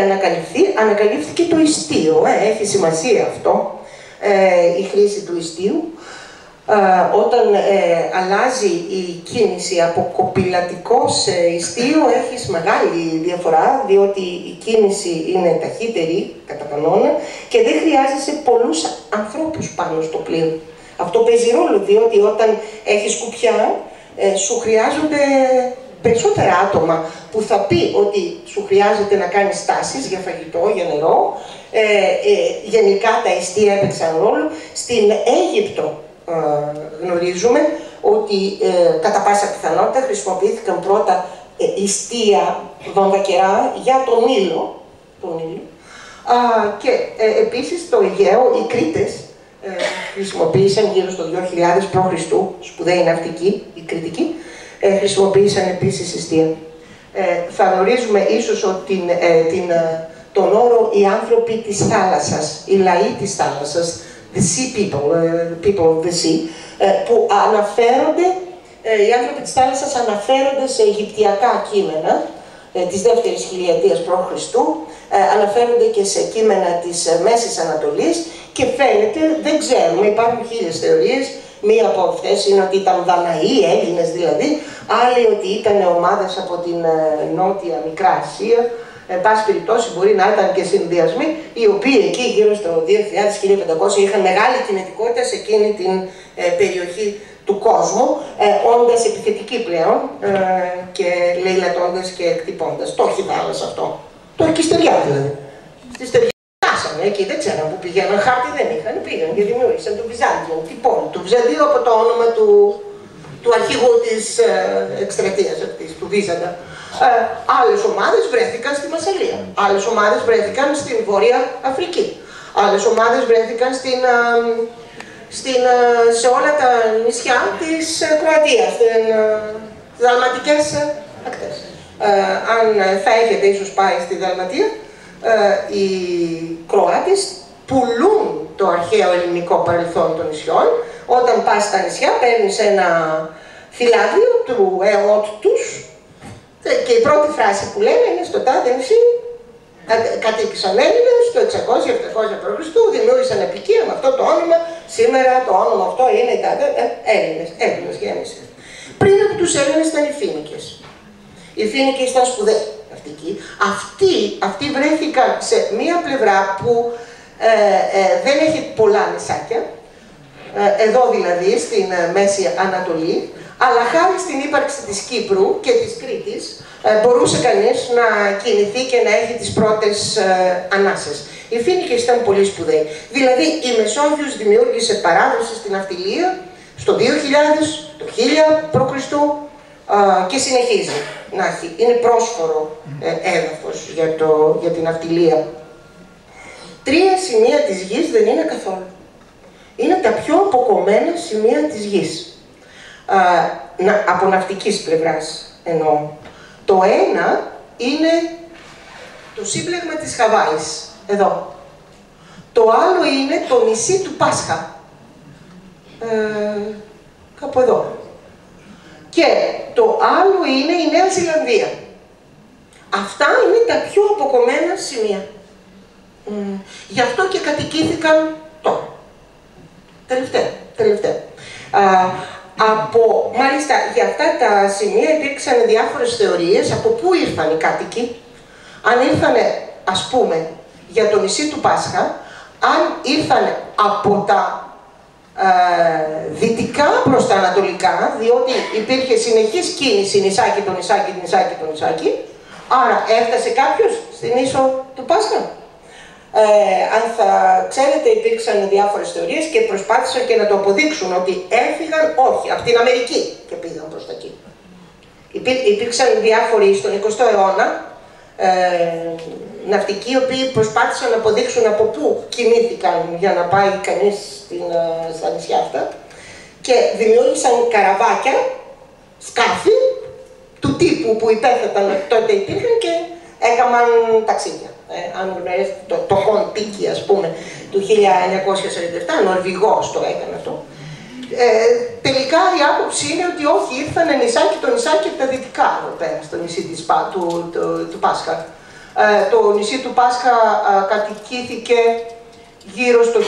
Speaker 2: ανακαλύφθηκε το ιστίο, έχει σημασία αυτό, η χρήση του ιστίου. Όταν αλλάζει η κίνηση από κοπηλατικό σε ιστίο, έχεις μεγάλη διαφορά, διότι η κίνηση είναι ταχύτερη κατά κανόνα και δεν χρειάζεσαι πολλούς ανθρώπους πάνω στο πλοίο. Αυτό παίζει ρόλο, διότι όταν έχεις σκουπιά, σου χρειάζονται περισσότερα άτομα που θα πει ότι σου χρειάζεται να κάνεις στάσεις για φαγητό, για νερό. Γενικά τα ιστία έπαιξαν ρόλο. Στην Αίγυπτο γνωρίζουμε ότι κατά πάσα πιθανότητα χρησιμοποιήθηκαν πρώτα ιστία βαμβακερά για τον Νείλο. Και επίσης στο Αιγαίο οι Κρήτες χρησιμοποίησαν γύρω στο 2000 π.Χ. σπουδαίοι ναυτικοί, οι Κρητικοί, χρησιμοποίησαν επίσης ιστία. θα γνωρίζουμε ίσως ότι τον όρο οι άνθρωποι της θάλασσας, οι λαοί της θάλασσας, the sea people, the people of the sea, που αναφέρονται, οι άνθρωποι της θάλασσας αναφέρονται σε αιγυπτιακά κείμενα της δεύτερης χιλιετίας π.Χ., αναφέρονται και σε κείμενα της Μέσης Ανατολής και φαίνεται, δεν ξέρουμε, υπάρχουν χίλιες θεωρίες. Μία από αυτές είναι ότι ήταν Δαναοί, Έλληνες δηλαδή, άλλοι ότι ήταν ομάδες από την νότια Μικρά Ασία. Εν πάση περιπτώσει, μπορεί να ήταν και συνδυασμοί, οι οποίοι εκεί γύρω στο 2000-1500 είχαν μεγάλη κινητικότητα σε εκείνη την περιοχή του κόσμου, όντας επιθετικοί πλέον και λαιλατώντας και εκτυπώντας. Το έχει θάλασσα αυτό. Το έχει στεριά δηλαδή. Στη στεριά φτάσανε εκεί, δεν ξέραν που πηγαίναν, χάρτη δεν είχαν, πήγαν και δημιούργησαν το Βυζάντιο, την πόλη του Βυζαντίου από το όνομα του αρχηγού της εκστρατείας αυτής, του Βίζαντα. Άλλες ομάδες βρέθηκαν στη Μασσαλία, άλλες ομάδες βρέθηκαν στην Βόρεια Αφρική, άλλες ομάδες βρέθηκαν σε όλα τα νησιά της Κροατίας, στις δαλματικές ακτές. Αν θα έχετε ίσως πάει στη Δαλματία, οι Κροάτες πουλούν το αρχαίο ελληνικό παρελθόν των νησιών. Όταν πας στα νησιά παίρνεις ένα φυλάδιο του αιώτ τους και η πρώτη φράση που λένε είναι στο τάδε νησί κατοίκησαν Έλληνες το 600-700 π.Χ. δημιούργησαν επικία με αυτό το όνομα. Σήμερα το όνομα αυτό είναι Έλληνες γέννηση. Πριν από τους Έλληνες ήταν οι Φοίνικες. Οι Φοίνικες ήταν σπουδαίοι ναυτικοί. Αυτοί βρέθηκαν σε μία πλευρά που δεν έχει πολλά νησάκια, εδώ δηλαδή στην Μέση Ανατολή, αλλά χάρη στην ύπαρξη της Κύπρου και της Κρήτης μπορούσε κανείς να κινηθεί και να έχει τις πρώτες ανάσες. Οι Φοίνικες ήταν πολύ σπουδαίοι. Δηλαδή η Μεσόγειος δημιούργησε παράδοση στην ναυτιλία στο 2000, το 1000 π.Χ. Και συνεχίζει να έχει. Είναι πρόσφορο έδαφος για την ναυτιλία. 3 σημεία της γης δεν είναι καθόλου. Είναι τα πιο αποκομμένα σημεία της γης. Από ναυτικής πλευράς εννοώ. Το ένα είναι το σύμπλεγμα της Χαβάης, εδώ. Το άλλο είναι το νησί του Πάσχα, κάπου εδώ. Και το άλλο είναι η Νέα Ζηλανδία. Αυτά είναι τα πιο αποκομμένα σημεία. Γι' αυτό και κατοικήθηκαν τώρα. Τελευταία. Μάλιστα, για αυτά τα σημεία υπήρξαν διάφορες θεωρίες από πού ήρθαν οι κάτοικοι. Αν ήρθαν, ας πούμε, για το νησί του Πάσχα, αν ήρθαν από τα δυτικά προς τα ανατολικά, διότι υπήρχε συνεχής κίνηση νησάκι, το νησάκι, άρα έφτασε κάποιος στην ίσο του Πάσχα. Αν θα ξέρετε, υπήρξαν διάφορες θεωρίες και προσπάθησαν και να το αποδείξουν ότι έφυγαν, όχι, από την Αμερική και πήγαν προς τα εκεί. Υπήρξαν διάφοροι στον 20ο αιώνα ναυτικοί, οι οποίοι προσπάθησαν να αποδείξουν από πού κινήθηκαν για να πάει κανείς στα νησιά αυτά και δημιούργησαν καραβάκια, σκάφη του τύπου που υπέθεταν τότε υπήρχαν και έκαναν ταξίδια. Αν γνωρίζετε το Κοντίκι, ας πούμε, του 1947, Νορβηγός το έκανε αυτό. Τελικά η άποψη είναι ότι όχι, ήρθαν το νησάκι από τα δυτικά εδώ πέρα, στο νησί του Πάσχα. Το νησί του Πάσχα κατοικήθηκε γύρω στο 1300,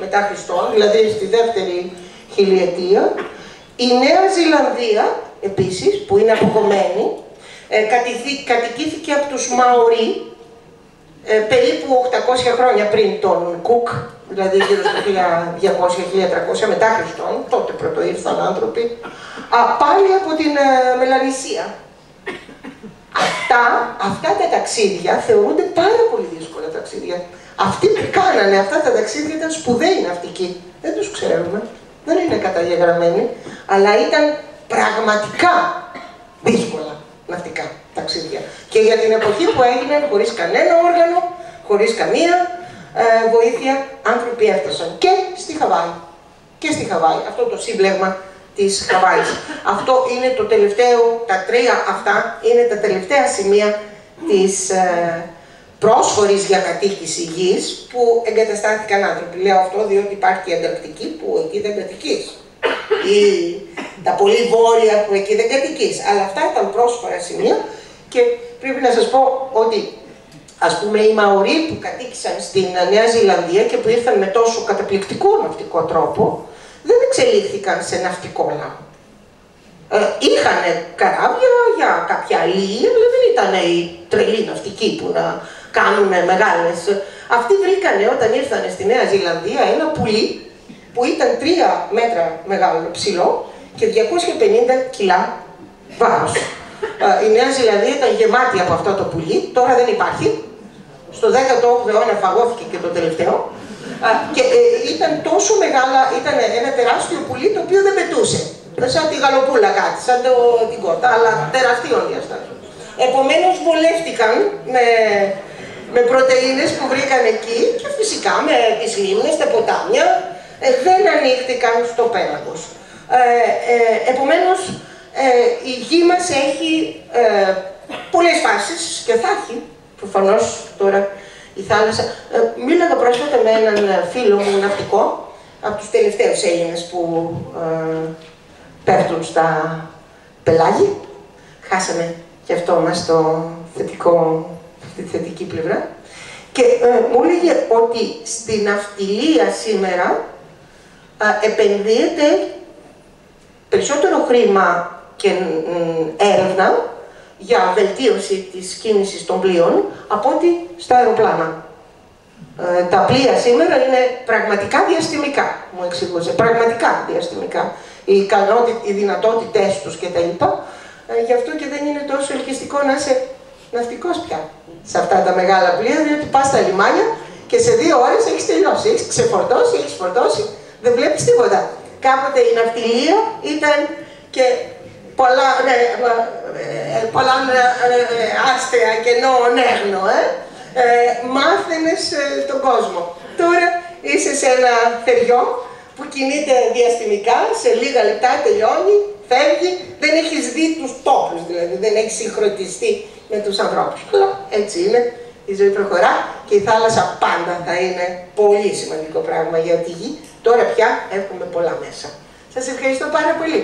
Speaker 2: μετά Χριστόν, δηλαδή στη δεύτερη χιλιετία. Η Νέα Ζηλανδία, επίσης, που είναι αποκομμένη, κατοικήθηκε από τους Μαορί περίπου 800 χρόνια πριν τον Κουκ, δηλαδή γύρω στο 1200-1300 μετά Χριστόν, τότε πρωτοήρθαν άνθρωποι, πάλι από την Μελανησία. Αυτά τα ταξίδια θεωρούνται πάρα πολύ δύσκολα ταξίδια. Αυτοί που κάνανε αυτά τα ταξίδια ήταν σπουδαίοι ναυτικοί. Δεν τους ξέρουμε, δεν είναι καταγεγραμμένοι, αλλά ήταν πραγματικά δύσκολα ναυτικά ταξίδια. Και για την εποχή που έγιναν χωρίς κανένα όργανο, χωρίς καμία βοήθεια, άνθρωποι έφτασαν και στη Χαβάη. Αυτό το σύμπλεγμα της Χαβάης. Αυτό είναι το τελευταίο, τα τρία αυτά είναι τα τελευταία σημεία της πρόσφορης για κατοίκηση γης που εγκαταστάθηκαν άνθρωποι. Λέω αυτό διότι υπάρχει και η Ανταρκτική που εκεί δεν κατοικείς. Ή τα πολύ βόρεια που εκεί δεν κατοικείς. Αλλά αυτά ήταν πρόσφορα σημεία και πρέπει να σας πω ότι ας πούμε οι Μαωρί που κατοίκησαν στην Νέα Ζηλανδία και που ήρθαν με τόσο καταπληκτικό ναυτικό τρόπο δεν εξελίχθηκαν σε ναυτικό λαό. Είχαν καράβια για κάποια αλληλεία, αλλά δεν ήταν οι τρελοί ναυτικοί που να κάνουν μεγάλες. Αυτοί βρήκανε όταν ήρθαν στη Νέα Ζηλανδία ένα πουλί που ήταν 3 μέτρα μεγάλο ψηλό και 250 κιλά βάρος. Η Νέα Ζηλανδία ήταν γεμάτη από αυτό το πουλί, τώρα δεν υπάρχει. Στο 18ο αιώνα φαγώθηκε και το τελευταίο. Και ήταν τόσο μεγάλα, ήταν ένα τεράστιο πουλί το οποίο δεν πετούσε. Σαν τη γαλοπούλα κάτι, σαν την κότα, αλλά τεραστίων διαστάσεων. Επομένως βολεύτηκαν με πρωτεΐνες που βρήκαν εκεί και φυσικά με τις λίμνες, τα ποτάμια, δεν ανοίχτηκαν στο πέλαγος. Επομένως η γη μας έχει πολλές φάσεις και θα έχει, προφανώς τώρα η θάλασσα. Μίλαγα πρόσφατα με έναν φίλο μου ναυτικό, από τους τελευταίους Έλληνες που πέφτουν στα πελάγη. Χάσαμε και αυτό μας τη θετική πλευρά. Και μου έλεγε ότι στην ναυτιλία σήμερα επενδύεται περισσότερο χρήμα και έρευνα για βελτίωση της κίνησης των πλοίων από ότι στα αεροπλάνα. Τα πλοία σήμερα είναι πραγματικά διαστημικά, μου εξηγούσε, πραγματικά διαστημικά. Οι δυνατότητες τους κτλ. Γι' αυτό και δεν είναι τόσο ελκυστικό να είσαι ναυτικός πια σε αυτά τα μεγάλα πλοία, διότι πας στα λιμάνια και σε 2 ώρες έχεις τελειώσει, έχεις ξεφορτώσει, έχεις φορτώσει, δεν βλέπεις τίποτα. Κάποτε η ναυτιλία ήταν και πολλά άστεα κενό νέγνο, μάθαινες τον κόσμο. Τώρα είσαι σε ένα θεριό που κινείται διαστημικά, σε λίγα λεπτά τελειώνει, φεύγει, δεν έχεις δει τους τόπους, δηλαδή δεν έχεις συγχρονιστεί με τους ανθρώπους. Αλλά έτσι είναι, η ζωή προχωρά και η θάλασσα πάντα θα είναι πολύ σημαντικό πράγμα για τη γη. Τώρα πια έχουμε πολλά μέσα. Σας ευχαριστώ πάρα πολύ.